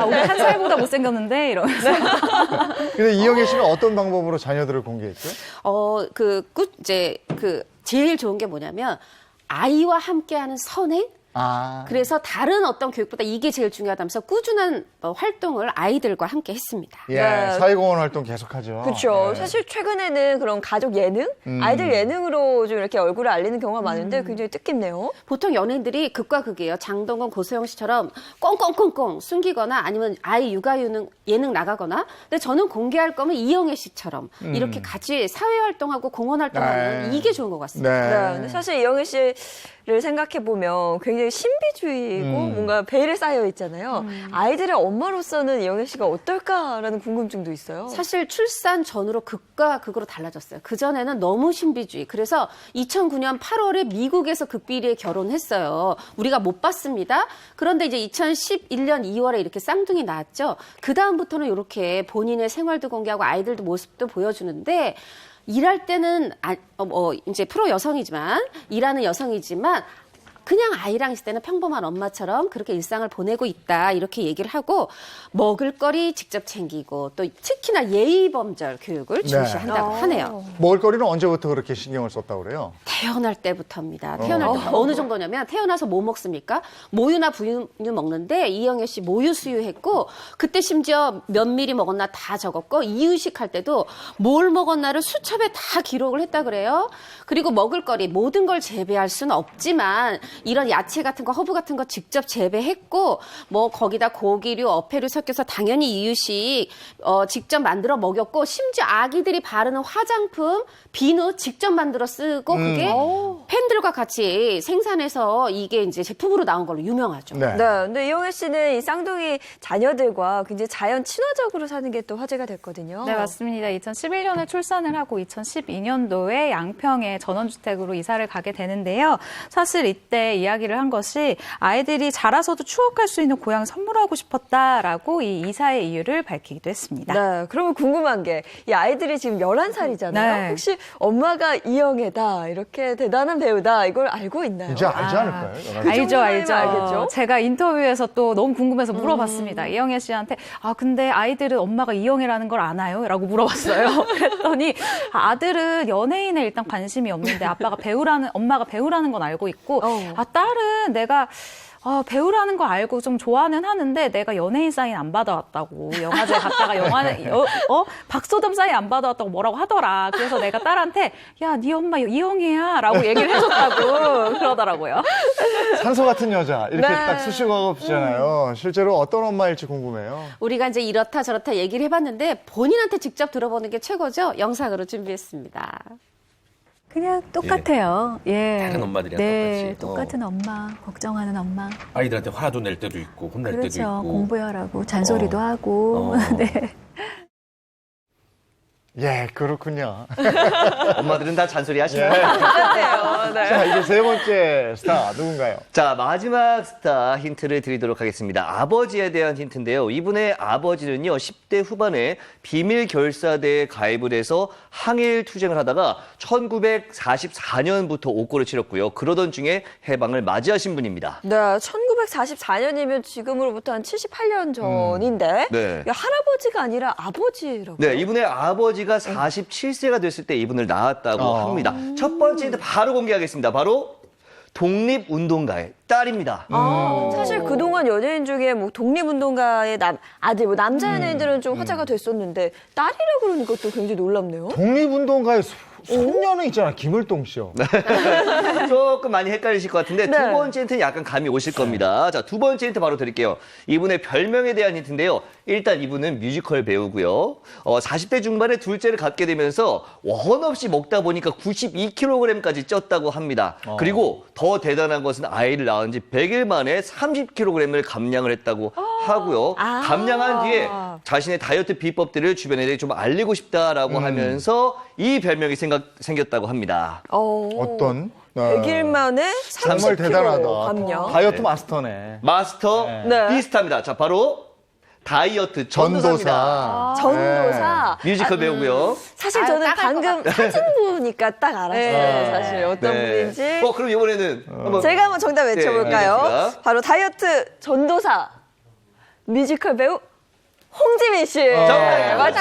우리 한 살보다 못생겼는데 이러면서. 근데 이영애 씨는 어떤 방법으로 자녀들을 공개했죠? 제일 좋은 게 뭐냐면 아이와 함께하는 선행. 그래서 다른 어떤 교육보다 이게 제일 중요하다면서 꾸준한 활동을 아이들과 함께 했습니다. 예, 네. 사회공헌 활동 계속하죠. 그렇죠. 예. 사실 최근에는 그런 가족 예능, 아이들 예능으로 좀 이렇게 얼굴을 알리는 경우가 많은데 굉장히 뜻깊네요. 보통 연예인들이 극과 극이에요. 장동건, 고소영 씨처럼 꽁꽁꽁꽁 숨기거나 아니면 아이 육아 예능 나가거나. 근데 저는 공개할 거면 이영애 씨처럼 이렇게 같이 사회 활동하고 공헌 활동하면 이게 좋은 것 같습니다. 네, 근데 사실 이영애 씨를 생각해 보면 굉장히 신비주의고 뭔가 베일에 쌓여 있잖아요. 아이들의 엄마로서는 이영애 씨가 어떨까라는 궁금증도 있어요. 사실 출산 전으로 극과 극으로 달라졌어요. 그전에는 너무 신비주의. 그래서 2009년 8월에 미국에서 극비리에 결혼했어요. 우리가 못 봤습니다. 그런데 이제 2011년 2월에 이렇게 쌍둥이 낳았죠. 그다음부터는 이렇게 본인의 생활도 공개하고 아이들도 모습도 보여주는데 일할 때는 이제 프로 여성이지만 일하는 여성이지만 그냥 아이랑 있을 때는 평범한 엄마처럼 그렇게 일상을 보내고 있다 이렇게 얘기를 하고 먹을거리 직접 챙기고 또 특히나 예의범절 교육을 중시한다고 하네요. 먹을거리는 언제부터 그렇게 신경을 썼다고 그래요? 태어날 때부터입니다. 태어날 때부터 어느 정도냐면 태어나서 뭐 먹습니까? 모유나 부유 먹는데 이영애 씨 모유 수유했고 그때 심지어 몇 미리 먹었나 다 적었고 이유식 할 때도 뭘 먹었나를 수첩에 다 기록을 했다 그래요. 그리고 먹을거리 모든 걸 재배할 수는 없지만 이런 야채 같은 거 허브 같은 거 직접 재배했고 뭐 거기다 고기류 어패류 섞여서 당연히 이유식 직접 만들어 먹였고 심지어 아기들이 바르는 화장품 비누 직접 만들어 쓰고 그게 팬들과 같이 생산해서 이게 이제 제품으로 나온 걸로 유명하죠. 네. 네, 근데 이영애 씨는 이 쌍둥이 자녀들과 굉장히 자연 친화적으로 사는 게 또 화제가 됐거든요. 네, 맞습니다. 2011년에 출산을 하고 2012년도에 양평에 전원주택으로 이사를 가게 되는데요. 사실 이때 이야기를 한 것이 아이들이 자라서도 추억할 수 있는 고향 선물하고 싶었다라고 이 이사의 이유를 밝히기도 했습니다. 네, 그러면 궁금한 게 이 아이들이 지금 11살이잖아요. 네. 혹시 엄마가 이영애다, 이렇게 대단한 배우다, 이걸 알고 있나요? 이제 알지 않을까요? 알죠, 정도는 알죠. 알겠죠? 제가 인터뷰에서 또 너무 궁금해서 물어봤습니다. 이영애 씨한테 근데 아이들은 엄마가 이영애라는 걸 아나요? 라고 물어봤어요. 그랬더니 아들은 연예인에 일단 관심이 없는데 엄마가 배우라는 건 알고 있고 딸은 내가 배우라는 거 알고 좀 좋아는 하는데 내가 연예인 사인 안 받아왔다고. 영화제 갔다가 박소담 사인 안 받아왔다고 뭐라고 하더라. 그래서 내가 딸한테 야, 네 엄마 이영애야 라고 얘기를 해줬다고 그러더라고요. 산소 같은 여자 이렇게 네. 딱 수식어가 없잖아요. 실제로 어떤 엄마일지 궁금해요. 우리가 이제 이렇다 저렇다 얘기를 해봤는데 본인한테 직접 들어보는 게 최고죠. 영상으로 준비했습니다. 그냥 똑같아요. 예. 다른 엄마들이랑 네, 똑같이. 똑같은 엄마, 걱정하는 엄마. 아이들한테 화도 낼 때도 있고 혼낼 때도 그렇죠. 있고. 공부하라고 잔소리도 하고. 네. 예, 그렇군요. 엄마들은 다 잔소리 하시나요? 똑같아요. 네. 자, 이제 세 번째 스타 누군가요? 자, 마지막 스타 힌트를 드리도록 하겠습니다. 아버지에 대한 힌트인데요. 이분의 아버지는요, 10대 후반에 비밀 결사대에 가입을 해서 항일 투쟁을 하다가 1944년부터 옥고를 치렀고요. 그러던 중에 해방을 맞이하신 분입니다. 네, 1944년이면 지금으로부터 한 78년 전인데 네. 야, 할아버지가 아니라 아버지라고. 네, 이분의 아버지가 47세가 됐을 때 이분을 낳았다고 합니다. 첫 번째 힌트 바로 공개하겠습니다. 바로 독립운동가의 딸입니다. 사실 그동안 연예인 중에 뭐 독립운동가의 아들, 뭐 남자 연예인들은 좀 화제가 됐었는데 딸이라 그러니까 또 굉장히 놀랍네요. 독립운동가의 손녀는 있잖아, 김을동 씨요. 조금 많이 헷갈리실 것 같은데 네. 두 번째 힌트는 약간 감이 오실 겁니다. 자, 두 번째 힌트 바로 드릴게요. 이분의 별명에 대한 힌트인데요. 일단 이분은 뮤지컬 배우고요. 40대 중반에 둘째를 갖게 되면서 원 없이 먹다 보니까 92kg까지 쪘다고 합니다. 그리고 더 대단한 것은 아이를 낳은 지 100일 만에 30kg을 감량을 했다고 하고요. 감량한 뒤에 자신의 다이어트 비법들을 주변에 좀 알리고 싶다라고 하면서 이 별명이 생겼다고 합니다. 어떤? 100일 만에 정말 30kg 대단하다. 감량. 다이어트 마스터네. 마스터 네. 비슷합니다. 자, 바로 다이어트 전도사입니다. 전도사. 뮤지컬 배우고요. 사실 저는 따갈 방금 사진 보니까 딱 알았어요. 사실 어떤 분인지. 그럼 이번에는 한번 제가 한번 정답 외쳐볼까요? 알겠습니다. 바로 다이어트 전도사 뮤지컬 배우 홍지민 씨. 정답입니다. 맞죠?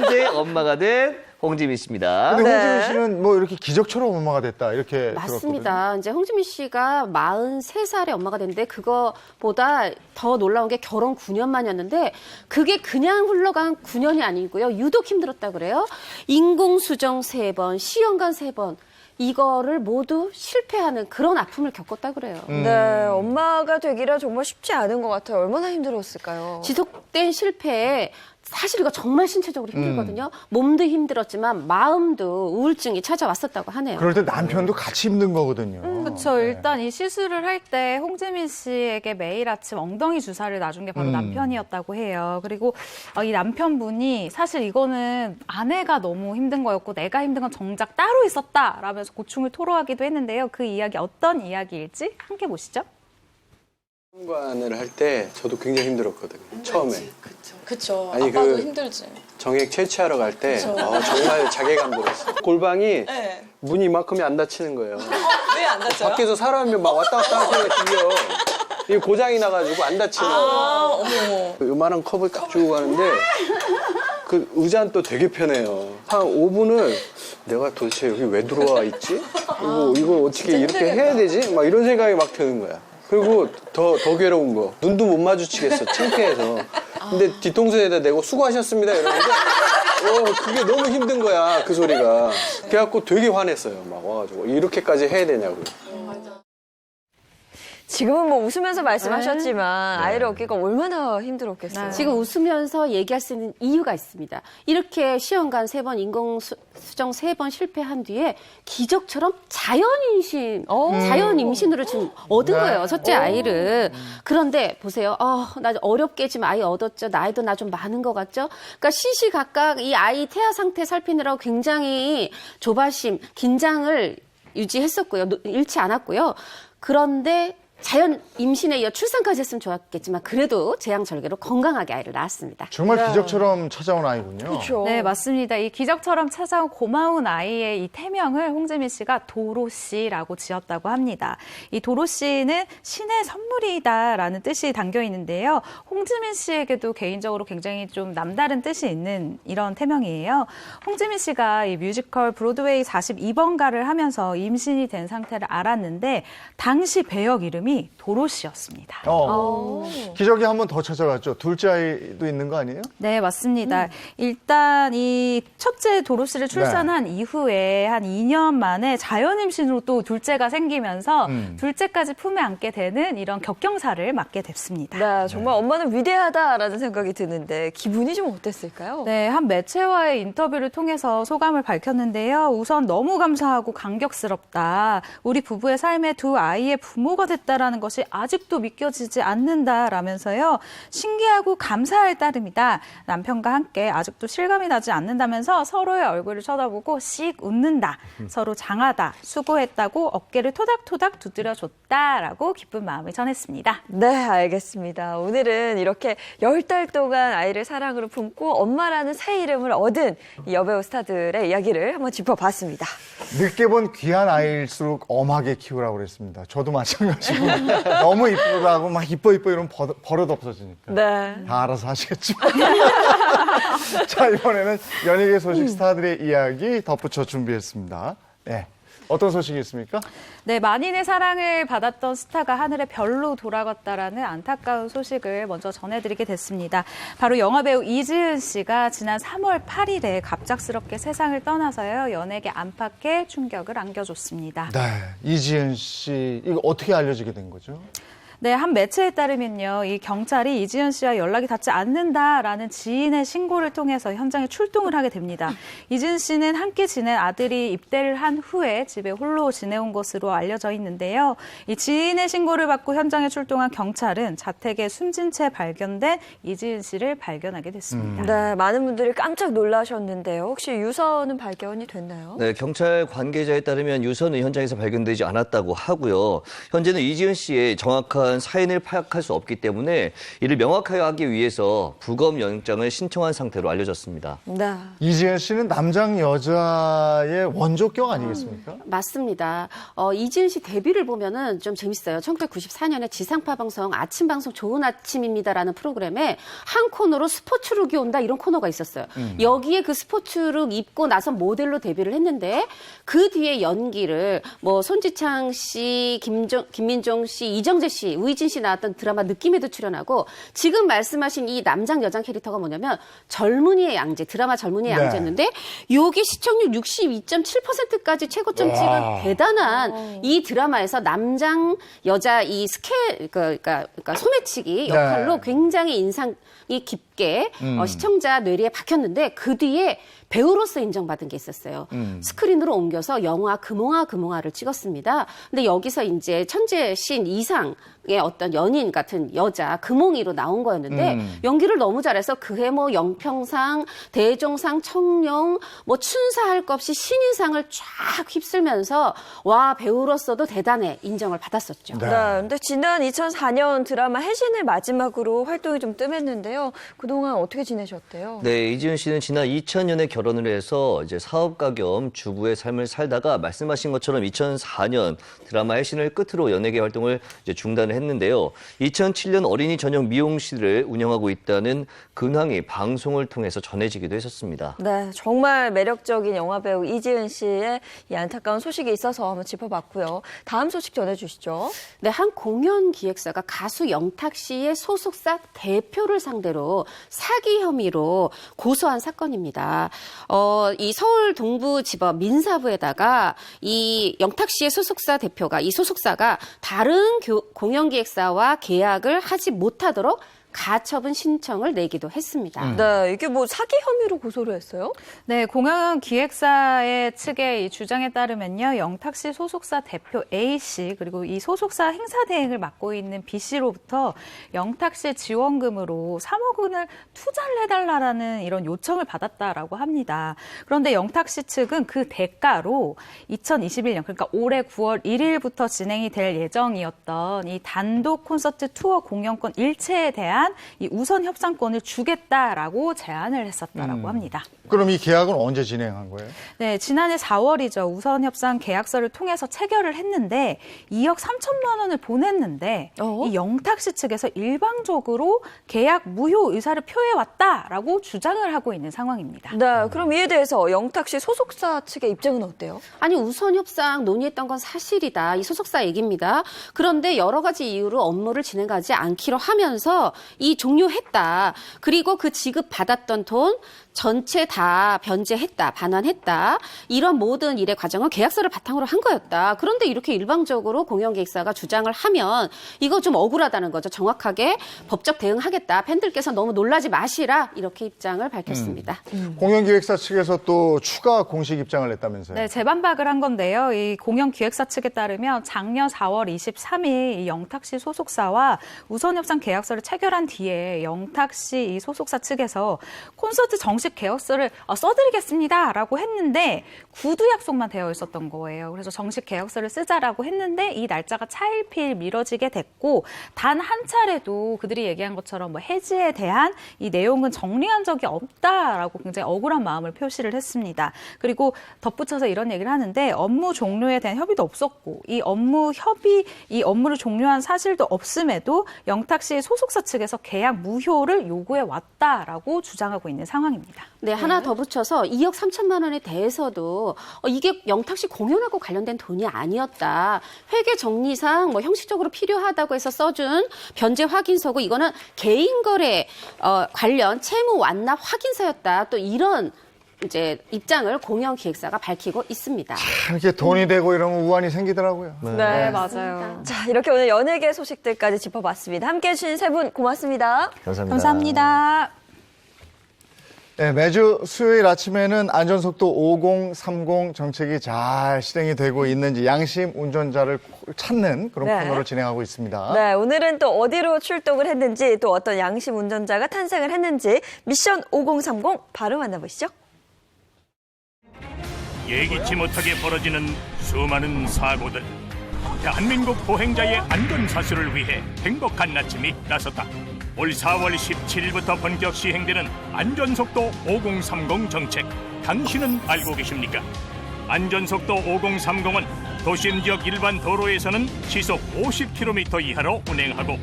43세 엄마가 된 홍지민 씨입니다. 근데 네. 홍지민 씨는 뭐 이렇게 기적처럼 엄마가 됐다 이렇게 들었거든요. 맞습니다. 이제 홍지민 씨가 43살에 엄마가 됐는데 그거보다 더 놀라운 게 결혼 9년 만이었는데 그게 그냥 흘러간 9년이 아니고요. 유독 힘들었다 그래요. 인공수정 3번, 시험관 3번. 이거를 모두 실패하는 그런 아픔을 겪었다 그래요. 네, 엄마가 되기라 정말 쉽지 않은 것 같아요. 얼마나 힘들었을까요? 지속된 실패에 사실 이거 정말 신체적으로 힘들거든요. 몸도 힘들었지만 마음도 우울증이 찾아왔었다고 하네요. 그럴 때 남편도 같이 힘든 거거든요. 그렇죠. 일단 이 시술을 할 때 홍지민 씨에게 매일 아침 엉덩이 주사를 놔준 게 바로 남편이었다고 해요. 그리고 이 남편분이 사실 이거는 아내가 너무 힘든 거였고 내가 힘든 건 정작 따로 있었다라면서 고충을 토로하기도 했는데요. 그 이야기 어떤 이야기일지 함께 보시죠. 관을 할 때 저도 굉장히 힘들었거든요. 처음에. 그쵸. 아니, 아빠도 그- 힘들지. 정액 채취하러 갈 때 정말 자괴감 들었어요. 골방이 네. 문이 이만큼이 안 닫히는 거예요. 왜 안 다쳐요? 밖에서 사람이 막 왔다 갔다 하는 소리가 들려. 이게 고장이 나가지고 안 닫히는 거예요. 어머. 요만한 컵을 딱 주고 가는데 그 의자는 또 되게 편해요. 한 5분을 내가 도대체 여기 왜 들어와 있지? 이거 어떻게 이렇게 해야 되지? 막 이런 생각이 막 드는 거야. 그리고 더 괴로운 거. 눈도 못 마주치겠어. 창피해서. 근데 뒤통수에다 대고 수고하셨습니다 이러는데 그게 너무 힘든 거야. 그 소리가. 그래갖고 되게 화냈어요. 막 와가지고 이렇게까지 해야 되냐고. 지금은 뭐 웃으면서 말씀하셨지만 아이를 얻기가 얼마나 힘들었겠어요. 지금 웃으면서 얘기할 수 있는 이유가 있습니다. 이렇게 시험관 3번, 인공수정 3번 실패한 뒤에 기적처럼 자연 임신으로 지금 얻은 거예요. 첫째 아이를. 그런데 보세요. 나 어렵게 지금 아이 얻었죠. 나이도 나 좀 많은 것 같죠. 그러니까 시시각각 이 아이 태아 상태 살피느라고 굉장히 조바심, 긴장을 유지했었고요. 잃지 않았고요. 그런데 자연 임신에 이어 출산까지 했으면 좋았겠지만 그래도 재앙절개로 건강하게 아이를 낳았습니다. 정말 기적처럼 찾아온 아이군요. 그렇죠. 네, 맞습니다. 이 기적처럼 찾아온 고마운 아이의 이 태명을 홍지민 씨가 도로 씨라고 지었다고 합니다. 이 도로 씨는 신의 선물이다라는 뜻이 담겨 있는데요. 홍지민 씨에게도 개인적으로 굉장히 좀 남다른 뜻이 있는 이런 태명이에요. 홍지민 씨가 이 뮤지컬 브로드웨이 42번가를 하면서 임신이 된 상태를 알았는데 당시 배역 이름이 이름이 도로시였습니다. 기저귀 한 번 더 찾아갔죠. 둘째 아이도 있는 거 아니에요? 네, 맞습니다. 일단 이 첫째 도로시를 출산한 이후에 한 2년 만에 자연 임신으로 또 둘째가 생기면서 둘째까지 품에 안게 되는 이런 격경사를 맞게 됐습니다. 네, 정말 엄마는 위대하다라는 생각이 드는데 기분이 좀 어땠을까요? 네, 한 매체와의 인터뷰를 통해서 소감을 밝혔는데요. 우선 너무 감사하고 감격스럽다. 우리 부부의 삶에 두 아이의 부모가 됐다라는 것이 아직도 믿겨지지 않는다라면서요. 신기하고 감사할 따름이다. 남편과 함께 아직도 실감이 나지 않는다면서 서로의 얼굴을 쳐다보고 씩 웃는다. 서로 장하다. 수고했다고 어깨를 토닥토닥 두드려줬다라고 기쁜 마음을 전했습니다. 네, 알겠습니다. 오늘은 이렇게 10달 동안 아이를 사랑으로 품고 엄마라는 새 이름을 얻은 이 여배우 스타들의 이야기를 한번 짚어봤습니다. 늦게 본 귀한 아이일수록 엄하게 키우라고 그랬습니다. 저도 마찬가지고 너무 이쁘다고 막 이뻐 이러면 버릇 없어지니까. 네. 다 알아서 하시겠지만. 자, 이번에는 연예계 소식 스타들의 이야기 덧붙여 준비했습니다. 네. 어떤 소식이 있습니까? 네, 만인의 사랑을 받았던 스타가 하늘의 별로 돌아갔다라는 안타까운 소식을 먼저 전해드리게 됐습니다. 바로 영화배우 이지은 씨가 지난 3월 8일에 갑작스럽게 세상을 떠나서요. 연예계 안팎에 충격을 안겨줬습니다. 네, 이지은 씨 이거 어떻게 알려지게 된 거죠? 네, 한 매체에 따르면요. 이 경찰이 이지은 씨와 연락이 닿지 않는다라는 지인의 신고를 통해서 현장에 출동을 하게 됩니다. 이지은 씨는 함께 지낸 아들이 입대를 한 후에 집에 홀로 지내온 것으로 알려져 있는데요. 이 지인의 신고를 받고 현장에 출동한 경찰은 자택에 숨진 채 발견된 이지은 씨를 발견하게 됐습니다. 네, 많은 분들이 깜짝 놀라셨는데요. 혹시 유서는 발견이 됐나요? 네, 경찰 관계자에 따르면 유서는 현장에서 발견되지 않았다고 하고요. 현재는 이지은 씨의 정확한 사인을 파악할 수 없기 때문에 이를 명확하게 하기 위해서 부검 영장을 신청한 상태로 알려졌습니다. 네. 이지은 씨는 남장 여자의 원조격 아니겠습니까? 맞습니다. 이지은 씨 데뷔를 보면은 좀 재밌어요. 1994년에 지상파 방송 아침 방송 좋은 아침입니다라는 프로그램에 한 코너로 스포츠룩이 온다 이런 코너가 있었어요. 여기에 그 스포츠룩 입고 나서 모델로 데뷔를 했는데 그 뒤에 연기를 뭐 손지창 씨, 김민종 씨, 이정재 씨, 우이진 씨 나왔던 드라마 느낌에도 출연하고 지금 말씀하신 이 남장 여장 캐릭터가 뭐냐면 젊은이의 양재, 드라마 젊은이의 네. 양재였는데 여기 시청률 62.7%까지 최고점 찍은 대단한 이 드라마에서 남장 여자 이 그러니까 소매치기 역할로 네. 굉장히 인상이 깊게 시청자 뇌리에 박혔는데 그 뒤에 배우로서 인정받은 게 있었어요. 스크린으로 옮겨서 영화 금홍아를 찍었습니다. 근데 여기서 이제 천재 신 이상의 어떤 연인 같은 여자 금홍이로 나온 거였는데 연기를 너무 잘해서 그해 뭐 영평상, 대종상, 청룡, 뭐 춘사할 것 없이 신인상을 쫙 휩쓸면서 와 배우로서도 대단해 인정을 받았었죠. 네. 근데 지난 2004년 드라마 해신을 마지막으로 활동이 좀 뜸했는데요. 그동안 어떻게 지내셨대요? 네, 이지은 씨는 지난 2000년에 결혼을 해서 이제 사업가 겸 주부의 삶을 살다가 말씀하신 것처럼 2004년 드라마 해신을 끝으로 연예계 활동을 이제 중단을 했는데요. 2007년 어린이 전용 미용실을 운영하고 있다는 근황이 방송을 통해서 전해지기도 했었습니다. 네, 정말 매력적인 영화배우 이지은 씨의 이 안타까운 소식이 있어서 한번 짚어봤고요. 다음 소식 전해주시죠. 네, 한 공연 기획사가 가수 영탁 씨의 소속사 대표를 상대로 사기 혐의로 고소한 사건입니다. 이 서울 동부지법 민사부에다가 이 영탁 씨의 소속사 대표가 이 소속사가 다른 공연 기획사와 계약을 하지 못하도록 가처분 신청을 내기도 했습니다. 네, 이게 뭐 사기 혐의로 고소를 했어요? 네, 공연 기획사의 측의 이 주장에 따르면요. 영탁 씨 소속사 대표 A 씨 그리고 이 소속사 행사 대행을 맡고 있는 B 씨로부터 영탁 씨 지원금으로 3억 원을 투자를 해달라는 이런 요청을 받았다라고 합니다. 그런데 영탁 씨 측은 그 대가로 2021년 그러니까 올해 9월 1일부터 진행이 될 예정이었던 이 단독 콘서트 투어 공연권 일체에 대한 대한 이 우선 협상권을 주겠다라고 제안을 했었다라고 합니다. 그럼 이 계약은 언제 진행한 거예요? 네, 지난해 4월이죠. 우선 협상 계약서를 통해서 체결을 했는데 2억 3천만 원을 보냈는데 이 영탁씨 측에서 일방적으로 계약 무효 의사를 표해왔다라고 주장을 하고 있는 상황입니다. 네, 그럼 이에 대해서 영탁 씨 소속사 측의 입장은 어때요? 아니 우선 협상 논의했던 건 사실이다. 이 소속사 얘기입니다. 그런데 여러 가지 이유로 업무를 진행하지 않기로 하면서 이 종료했다. 그리고 그 지급받았던 돈 전체 다 변제했다, 반환했다. 이런 모든 일의 과정은 계약서를 바탕으로 한 거였다. 그런데 이렇게 일방적으로 공영기획사가 주장을 하면 이거 좀 억울하다는 거죠. 정확하게 법적 대응하겠다. 팬들께서 너무 놀라지 마시라. 이렇게 입장을 밝혔습니다. 공영기획사 측에서 또 추가 공식 입장을 냈다면서요? 네, 재반박을 한 건데요. 이 공영기획사 측에 따르면 작년 4월 23일 이 영탁 씨 소속사와 우선협상 계약서를 체결한 뒤에 영탁 씨 이 소속사 측에서 콘서트 정식 계약서를 써드리겠습니다라고 했는데 구두 약속만 되어 있었던 거예요. 그래서 정식 계약서를 쓰자라고 했는데 이 날짜가 차일피일 미뤄지게 됐고 단 한 차례도 그들이 얘기한 것처럼 뭐 해지에 대한 이 내용은 정리한 적이 없다라고 굉장히 억울한 마음을 표시를 했습니다. 그리고 덧붙여서 이런 얘기를 하는데 업무 종료에 대한 협의도 없었고 이 업무를 종료한 사실도 없음에도 영탁 씨의 소속사 측에서 계약 무효를 요구해 왔다라고 주장하고 있는 상황입니다. 네, 하나 더 붙여서 2억 3천만 원에 대해서도 이게 영탁 씨 공연하고 관련된 돈이 아니었다. 회계 정리상 뭐 형식적으로 필요하다고 해서 써준 변제 확인서고 이거는 개인 거래 관련 채무 완납 확인서였다. 또 이런 이제 입장을 공영기획사가 밝히고 있습니다. 이렇게 돈이 되고 이러면 우환이 생기더라고요. 네, 맞아요. 자, 이렇게 오늘 연예계 소식들까지 짚어봤습니다. 함께해 주신 세 분 고맙습니다. 감사합니다. 네, 매주 수요일 아침에는 안전속도 5030 정책이 잘 실행이 되고 있는지 양심 운전자를 찾는 그런 네. 코너를 진행하고 있습니다. 네, 오늘은 또 어디로 출동을 했는지 또 어떤 양심 운전자가 탄생을 했는지 미션 5030 바로 만나보시죠. 예기치 못하게 벌어지는 수많은 사고들. 대한민국 보행자의 안전사수를 위해 행복한 아침이 나섰다. 올 4월 17일부터 본격 시행되는 안전속도 5030 정책. 당신은 알고 계십니까? 안전속도 5030은 도심 지역 일반 도로에서는 시속 50km 이하로 운행하고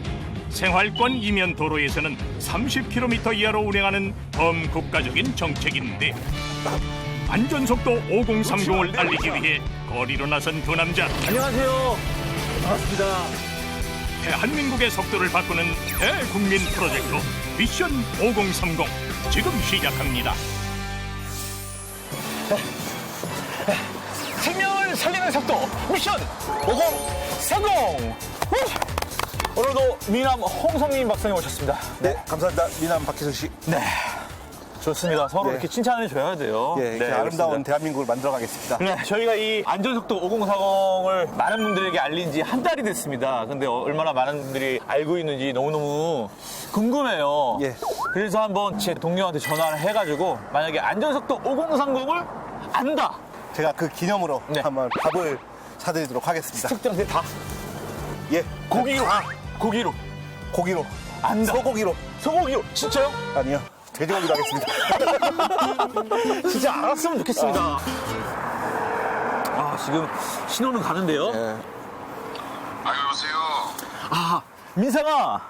생활권 이면 도로에서는 30km 이하로 운행하는 범국가적인 정책인데 안전속도 5030을 알리기 위해 거리로 나선 두 남자. 안녕하세요. 반갑습니다. 대한민국의 속도를 바꾸는 대국민 프로젝트 미션 5030 지금 시작합니다. 생명을 살리는 속도 미션 5030. 오늘도 미남 홍성민 박사님 오셨습니다. 네, 감사합니다. 미남 박희선 씨. 네. 좋습니다. 서로 네. 이렇게 칭찬을 줘야 돼요. 예, 이렇게 아름다운 대한민국을 만들어 가겠습니다. 네, 저희가 이 안전속도 5040을 많은 분들에게 알린 지 한 달이 됐습니다. 근데 얼마나 많은 분들이 알고 있는지 너무너무 궁금해요. 예. 그래서 한번 제 동료한테 전화를 해가지고 만약에 안전속도 5030을 안다. 제가 그 기념으로 네. 한번 밥을 사드리도록 하겠습니다. 측정대 다. 예. 고기로. 고기로. 고기로. 안다. 소고기로. 소고기로. 진짜요? 아니요. 돼지고기로 하겠습니다. 진짜 알았으면 좋겠습니다. 지금 신호는 가는데요. 예. 여보세요. 민상아.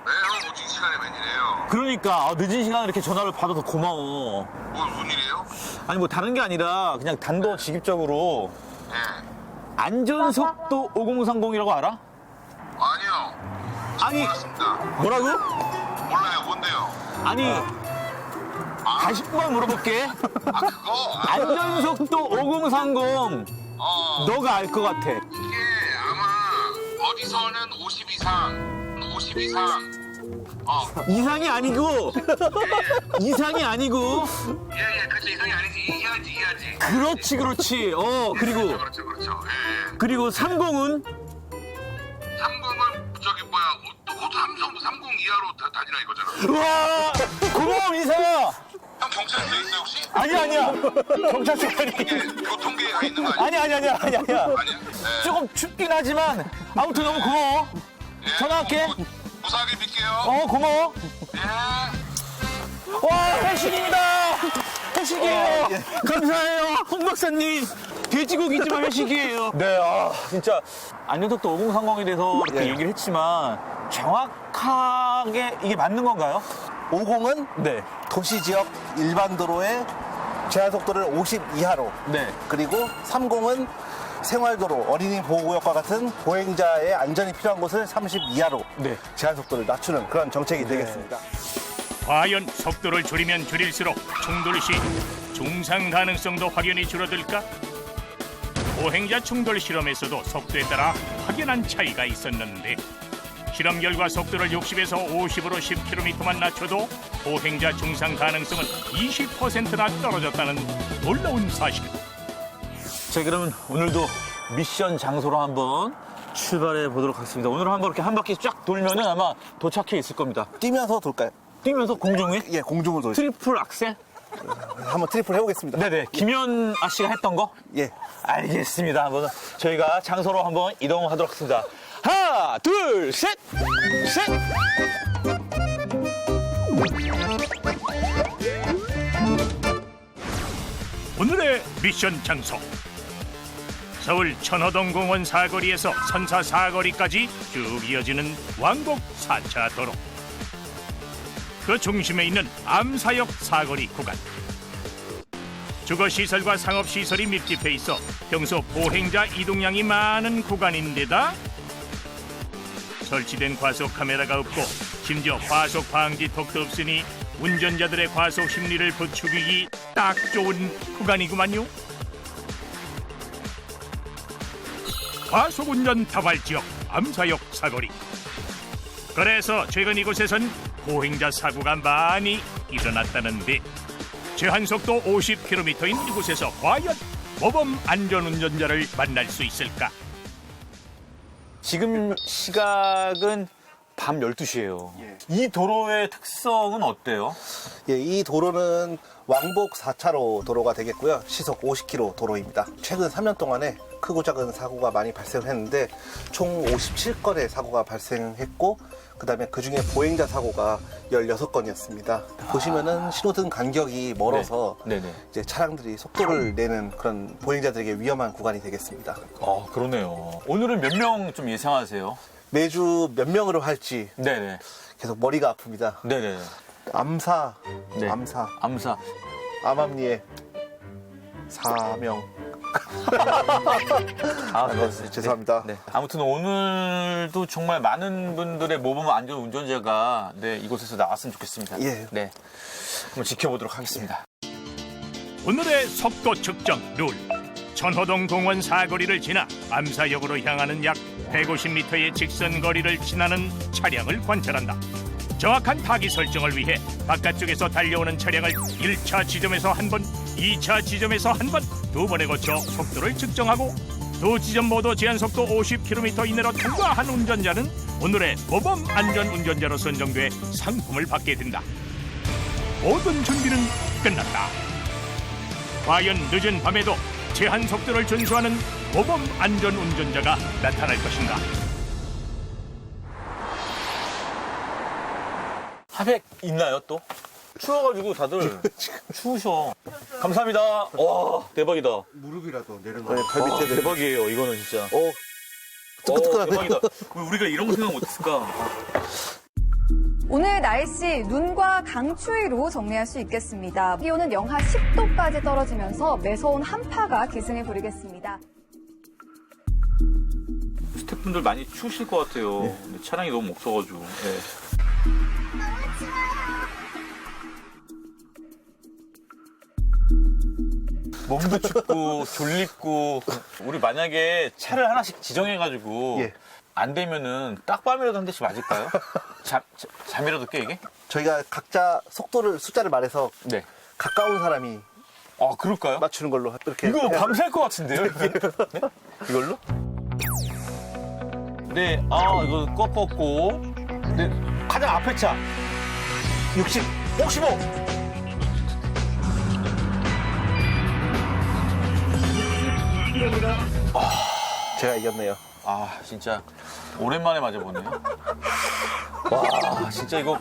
네, 형 오직 시간이 웬일이에요? 그러니까 늦은 시간에 이렇게 전화를 받아서 고마워. 무슨 일이에요? 아니 뭐 다른 게 아니라 그냥 단도직입적으로 예. 안전속도 5030이라고 알아? 아니요. 아니 몰랐습니다. 뭐라고? 몰라요. 뭔데요? 아니 다시 한 번 물어볼게. 그거? 안전속도 5030 너가 알 것 같아. 이게 아마 어디서는 50 이상, 50 이상. 이상이 아니고 이상이 아니고 예, 그치. 이상이 아니지. 이해하지. 그렇지. 그리고 그렇죠. 예. 그리고 30은 30은 저기 뭐야, 또 30 이하로 다니라 이거잖아. 와 고마워 민상아. 형 경찰서에 있어요 혹시? 아니야 경찰서 아니 교통계에 가 있는 거 아니야? 아니야 아니야? 네. 조금 춥긴 하지만 아무튼 너무 고마워. 예, 전화할게. 뭐 무사하게 믿게요. 고마워. 예. 와, 회식입니다. 회식이에요. 감사해요. 홍 박사님. 돼지고기지만 회식이에요. 네, 진짜 안전속도 5030에 대해서 이렇게 얘기를 했지만 정확하게 이게 맞는 건가요? 50은 네. 도시 지역 일반 도로의 제한 속도를 50 이하로. 네. 그리고 30은 생활도로, 어린이 보호구역과 같은 보행자의 안전이 필요한 곳을 30 이하로 네. 제한 속도를 낮추는 그런 정책이 되겠습니다. 과연 속도를 줄이면 줄일수록 충돌 시 중상 가능성도 확연히 줄어들까? 보행자 충돌 실험에서도 속도에 따라 확연한 차이가 있었는데 실험 결과 속도를 60에서 50으로 10km만 낮춰도 보행자 중상 가능성은 20%나 떨어졌다는 놀라운 사실. 자, 그러면 오늘도 미션 장소로 한번 출발해 보도록 하겠습니다. 오늘 한번 이렇게 한 바퀴 쫙 돌면은 아마 도착해 있을 겁니다. 뛰면서 돌까요? 뛰면서 공중에? 예, 공중을 돌. 트리플 악셀? 한번 트리플 해보겠습니다. 네네. 김현 아씨가 했던 거? 예. 알겠습니다. 한번 저희가 장소로 한번 이동하도록 하겠습니다. 하나, 둘, 셋! 셋! 오늘의 미션 장소. 서울 천호동공원 사거리에서 선사 사거리까지 쭉 이어지는 왕복 4차 도로. 그 중심에 있는 암사역 사거리 구간. 주거시설과 상업시설이 밀집해 있어 평소 보행자 이동량이 많은 구간인데다 설치된 과속 카메라가 없고 심지어 과속 방지턱도 없으니 운전자들의 과속 심리를 부추기기 딱 좋은 구간이구만요. 과속운전 다발지역 암사역 사거리. 그래서 최근 이곳에선 보행자 사고가 많이 일어났다는데 제한속도 50km인 이곳에서 과연 모범 안전운전자를 만날 수 있을까? 지금 시각은 밤 12시예요. 이 도로의 특성은 어때요? 예, 이 도로는 왕복 4차로 도로가 되겠고요. 시속 50km 도로입니다. 최근 3년 동안에 크고 작은 사고가 많이 발생했는데 총 57건의 사고가 발생했고 그다음에 그중에 보행자 사고가 16건이었습니다. 보시면은 신호등 간격이 멀어서 네네. 이제 차량들이 속도를 내는 그런 보행자들에게 위험한 구간이 되겠습니다. 그러네요. 오늘은 몇 명 좀 예상하세요? 매주 몇 명으로 할지 네네. 계속 머리가 아픕니다. 네네. 암사, 네. 암사, 암사. 암암리에 4명. 죄송합니다. 네. 아무튼 오늘도 정말 많은 분들의 모범 안전 운전자가 이곳에서 나왔으면 좋겠습니다. 예. 네. 한번 지켜보도록 하겠습니다. 오늘의 속도 측정 룰. 천호동 공원 사거리를 지나 암사역으로 향하는 약 150m의 직선 거리를 지나는 차량을 관찰한다. 정확한 타기 설정을 위해 바깥쪽에서 달려오는 차량을 1차 지점에서 한 번, 2차 지점에서 한 번, 두 번에 거쳐 속도를 측정하고 두 지점 모두 제한속도 50km 이내로 통과한 운전자는 오늘의 모범 안전운전자로 선정돼 상품을 받게 된다. 모든 준비는 끝났다. 과연 늦은 밤에도 제한속도를 준수하는 모범 안전운전자가 나타날 것인가? 하백 있나요 또? 추워가지고 다들 추우셔. 감사합니다. 와 대박이다. 무릎이라도 발 내려놔. 밑에 대박이에요. 이거는 진짜. 뜨끈뜨끈하네. 대박이다. 우리가 이런 거 생각 못했을까? 오늘 날씨 눈과 강추위로 정리할 수 있겠습니다. 기온은 영하 10도까지 떨어지면서 매서운 한파가 기승을 부리겠습니다. 스태프분들 많이 추우실 것 같아요. 근데 차량이 너무 없어가지고. 네. 몸도 춥고 졸립고 우리 만약에 차를 하나씩 지정해가지고 안 되면은 딱밤이라도 한 대씩 맞을까요? 잠이라도 깨 이게? 저희가 각자 숫자를 말해서 가까운 사람이 그럴까요? 맞추는 걸로 이렇게 이거 밤샐 것 같은데요 이게? 네? 이걸로? 네, 이거 꺾었고 네, 가장 앞에 차 60, 55 제가 이겼네요. 진짜 오랜만에 맞아보네요. 와, 진짜 이거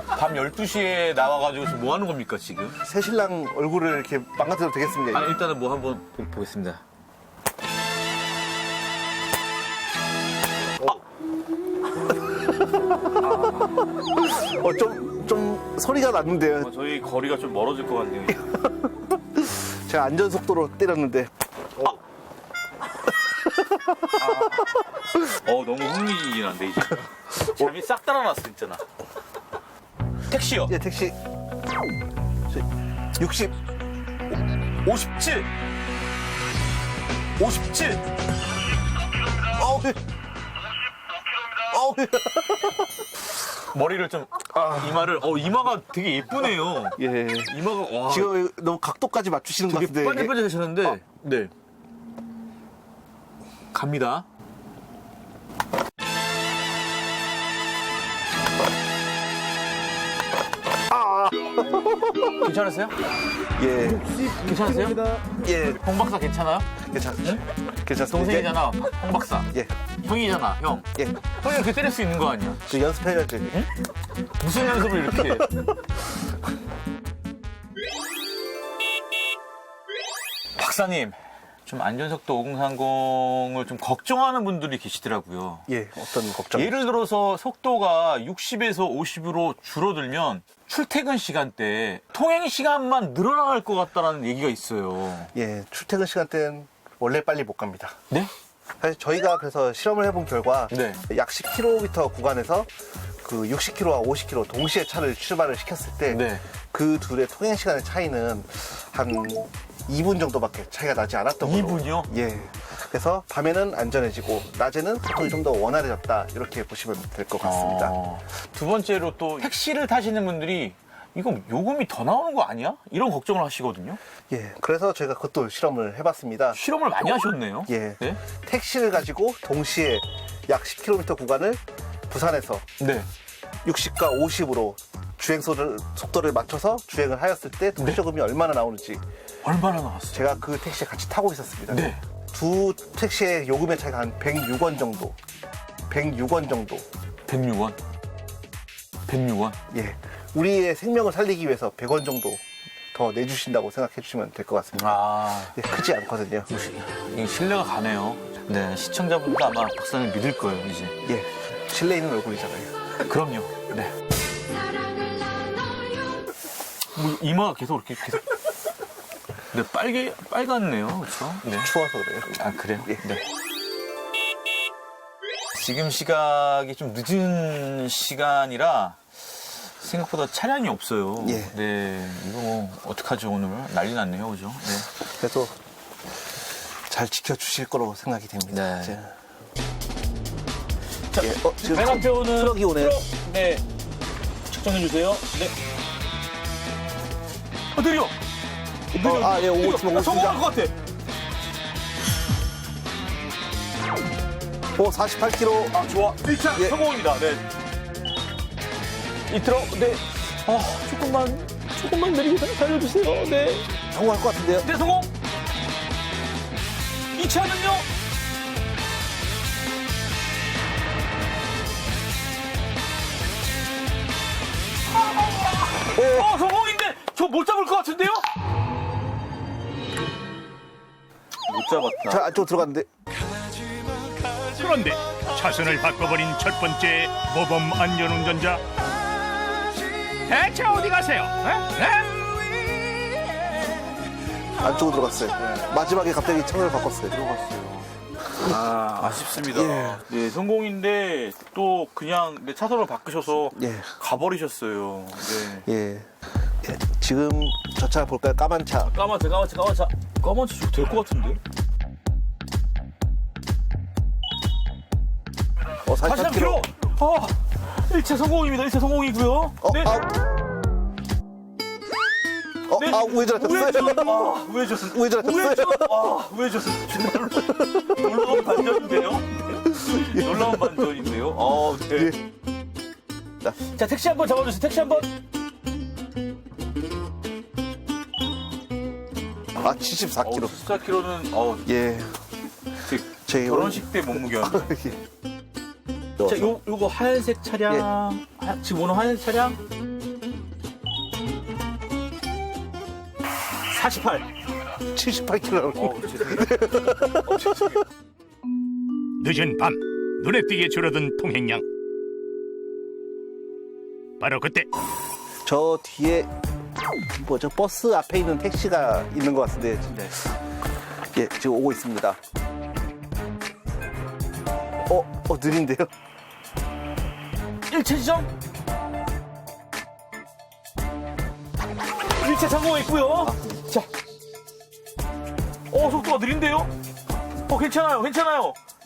밤 12시에 나와가지고 지금 뭐 하는 겁니까, 지금? 새신랑 얼굴을 이렇게 망가뜨려도 되겠습니까? 아, 일단은 뭐 한번 보겠습니다. 좀 소리가 났는데요. 저희 거리가 좀 멀어질 것 같네요. 제가 안전속도로 때렸는데. 너무 흥미진진한데, 이제. 잠이 싹 달아났어, 진짜 나. 택시요? 예, 택시. 60. 57! 57! 머리를 좀, 이마를, 이마가 되게 예쁘네요. 예. 이마가, 와. 지금 너무 각도까지 맞추시는 것 되게 같은데. 반질반질 하셨는데, 네. 갑니다. 괜찮으세요? 예. 괜찮으세요? 예. 홍 박사 괜찮아요? 괜찮습니다. 동생이잖아, 홍 박사. 예. 형이잖아, 형. 예. 형이 이렇게 때릴 수 있는 거 아니야? 그 연습해야죠. 무슨 연습을 이렇게 해? 박사님, 좀 안전속도 5030을 좀 걱정하는 분들이 계시더라고요. 예, 어떤 걱정? 예를 들어서 속도가 60에서 50으로 줄어들면 출퇴근 시간대 통행 시간만 늘어나갈 것 같다는 얘기가 있어요. 예, 출퇴근 시간대는 원래 빨리 못 갑니다. 네? 사실 저희가 그래서 실험을 해본 결과 네. 약 10km 구간에서 그 60km와 50km 동시에 차를 출발을 시켰을 때 그 네. 둘의 통행 시간의 차이는 한 2분 정도밖에 차이가 나지 않았던 걸로. 2분이요? 예. 그래서 밤에는 안전해지고 낮에는 교통이 좀 더 원활해졌다 이렇게 보시면 될 것 같습니다. 두 번째로 또 택시를 타시는 분들이 이거 요금이 더 나오는 거 아니야? 이런 걱정을 하시거든요. 예. 그래서 저희가 그것도 실험을 해봤습니다. 실험을 많이 하셨네요. 예. 네? 택시를 가지고 동시에 약 10km 구간을 부산에서 네. 60과 50으로 주행 속도를 맞춰서 주행을 하였을 때 도시요금이 얼마나 나오는지 얼마나 나왔어요? 제가 그 택시에 같이 타고 있었습니다. 네. 두 택시의 요금의 차이가 한 106원 정도. 106원 정도. 106원? 106원? 예. 우리의 생명을 살리기 위해서 100원 정도 더 내주신다고 생각해 주시면 될 것 같습니다. 예, 크지 않거든요. 이게 신뢰가 가네요. 네, 시청자분도 아마 박사님 믿을 거예요, 이제. 예. 신뢰 있는 얼굴이잖아요. 그럼요. 네. 뭐 이마가 계속 이렇게 계속. 네, 빨갛네요. 그렇죠? 네. 추워서 그래요. 아, 그래요? 예. 네. 지금 시각이 좀 늦은 시간이라 생각보다 차량이 없어요. 예. 네. 이거 뭐 어떡하죠, 오늘? 난리 났네요. 그죠? 네. 그래도 잘 지켜주실 거로 생각이 됩니다. 네. 이제. 자, 예. 지금 맨 앞에 오는 트럭이 오네요. 네. 측정해주세요. 네. 느려! 예, 오고 있습니다. 성공할 것 같아. 48km. 아, 좋아. 1차 예. 성공입니다. 네. 이 트럭, 네. 조금만 느리게 달려주세요. 네. 성공할 것 같은데요. 네, 성공! 2차는요? 성공인데 저 못 잡을 것 같은데요? 못 잡았다. 자, 안쪽 들어갔는데. 그런데 차선을 바꿔버린 첫 번째 모범 안전운전자. 대체 어디 가세요? 안쪽으로 들어갔어요. 마지막에 갑자기 차선을 바꿨어요. 아, 아쉽습니다. 예. 네, 성공인데 또 그냥 내 차선을 바꾸셔서 예. 가버리셨어요. 네. 예. 예. 지금 저 차 볼까요? 까만 차. 까만 차 줘도 될 것 같은데? 43km. 1차 성공입니다. 1차 성공이고요. 네. 네. 우회전하셨어요? 우회전하셨어요? 놀라운 반전인데요? 놀라운 반전인데요? 네. 자, 택시 한번 잡아주세요. 택시 한번. 74km. 14km는, 예. 저희 결혼식 때 몸무게였는데. 들어와서. 자, 요거 하얀색 차량, 지금 오는 하얀색 차량 48. 78km. 늦은 밤 눈에 띄게 줄어든 통행량. 바로 그때 저 뒤에 뭐죠? 버스 앞에 있는 택시가 있는 것 같은데. 네. 예, 지금 오고 있습니다. 느린데요? 1차 지점 1차 성공했고요. 자, 속도가 느린데요? 괜찮아요.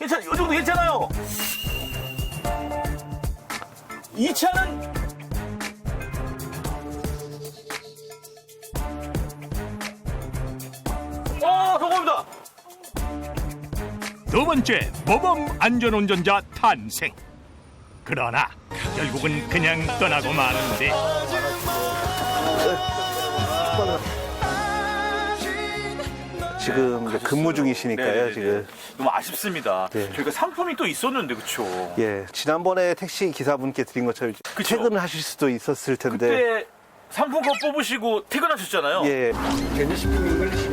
이 정도 괜찮아요. 2차는 성공입니다. 두 번째 모범 안전운전자 탄생. 그러나 결국은 그냥 떠나고 마는데. 지금 이제 근무 중이시니까요. 네네네. 지금. 너무 아쉽습니다. 네. 저희가 상품이 또 있었는데, 그쵸? 예, 지난번에 택시 기사분께 드린 것처럼 그쵸? 퇴근을 하실 수도 있었을 텐데. 그때 상품권 뽑으시고 퇴근하셨잖아요. 예. Can you speak English?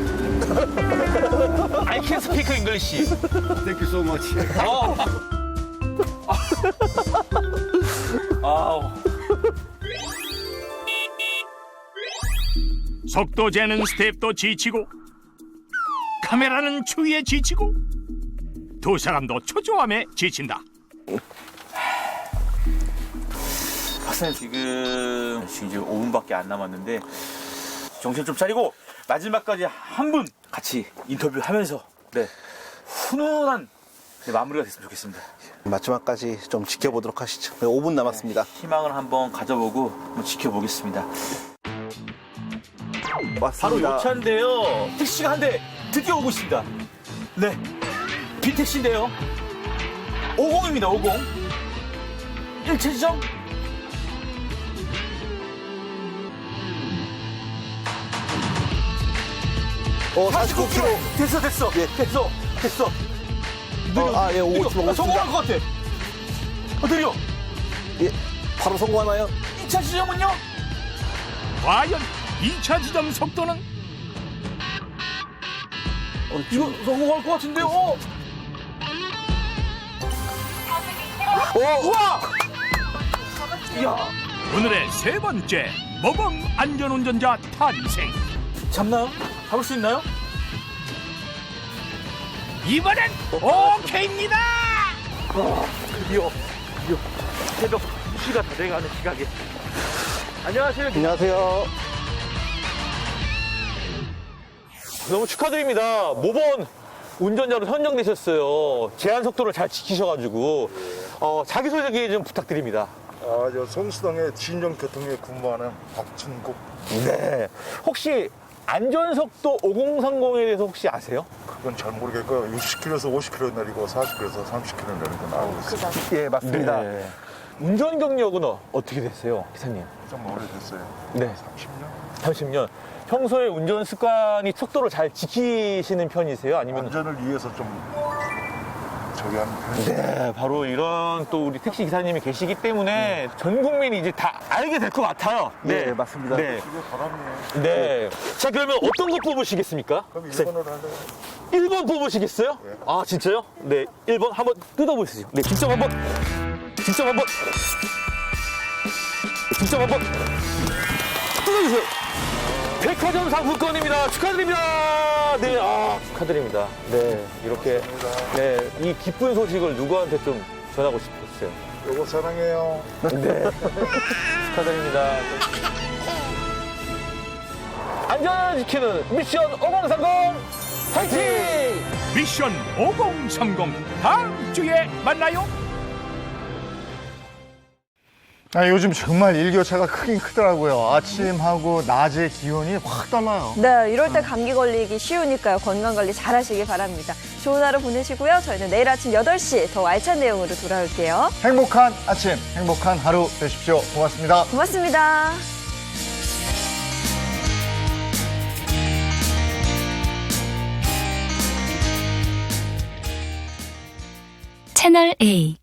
I can speak English. Thank you so much. 속도 재는 스텝도 지치고 카메라는 추위에 지치고 두 사람도 초조함에 지친다. 박사님 지금 이제 5분밖에 안 남았는데 정신 좀 차리고 마지막까지 한 분 같이 인터뷰하면서 훈훈한 마무리가 됐으면 좋겠습니다. 마지막까지 좀 지켜보도록 하시죠. 5분 남았습니다. 희망을 한번 가져보고 한번 지켜보겠습니다. 바로 맞습니다. 요 차인데요. 택시가 한 대 드디어 오고 있습니다. 네, 빈택시인데요. 50입니다. 50. 1차 지점. 어, 49km. 됐어. 예. 됐어. 예, 오고 있습니다. 성공할 것 같아. 느려. 예, 바로 성공하나요? 2차 지점은요? 과연 2차 지점 속도는? 이거 성공할 것 같은데요? 우와! 이야. 오늘의 세 번째 모범 안전운전자 탄생. 잡나요? 잡을 수 있나요? 이번엔 오케이입니다. 드디어 새벽 2시가 다 돼가는 시각에. 안녕하세요. 안녕하세요. 너무 축하드립니다. 모범 운전자로 선정되셨어요. 제한 속도를 잘 지키셔가지고 자기소개 좀 부탁드립니다. 저 성수동의 진정교통에 근무하는 박춘국. 네. 혹시 안전속도 5030에 대해서 혹시 아세요? 그건 잘 모르겠고 60km에서 50km 내리고 40km에서 30km 내리는 건 알고 있습니다. 예, 맞습니다. 네. 운전 경력은 어떻게 되세요, 기사님? 좀 오래됐어요. 네. 30년? 30년. 평소에 운전 습관이 속도를 잘 지키시는 편이세요? 아니면? 안전을 위해서 좀 저기 하는 편이에요. 네, 바로 이런 또 우리 택시 기사님이 계시기 때문에 전 국민이 이제 다 알게 될 것 같아요. 네, 맞습니다. 네. 이게 바람이에요. 네. 자, 그러면 어떤 거 뽑으시겠습니까? 그럼 1번으로 할래요? 1번 뽑으시겠어요? 네. 아, 진짜요? 네, 1번 한번 뜯어보시죠. 네, 직접 한번 뜯어주세요. 백화점 상품권입니다. 축하드립니다. 네, 축하드립니다. 네, 이렇게, 네, 이 기쁜 소식을 누구한테 좀 전하고 싶었어요. 요거 사랑해요. 네. 축하드립니다. 안전을 지키는 미션 5030 파이팅! 미션 5030 다음 주에 만나요. 요즘 정말 일교차가 크긴 크더라고요. 아침하고 낮의 기온이 확 달라요. 네, 이럴 때 감기 걸리기 쉬우니까요. 건강관리 잘 하시기 바랍니다. 좋은 하루 보내시고요. 저희는 내일 아침 8시 더 알찬 내용으로 돌아올게요. 행복한 아침, 행복한 하루 되십시오. 고맙습니다. 고맙습니다. 채널 A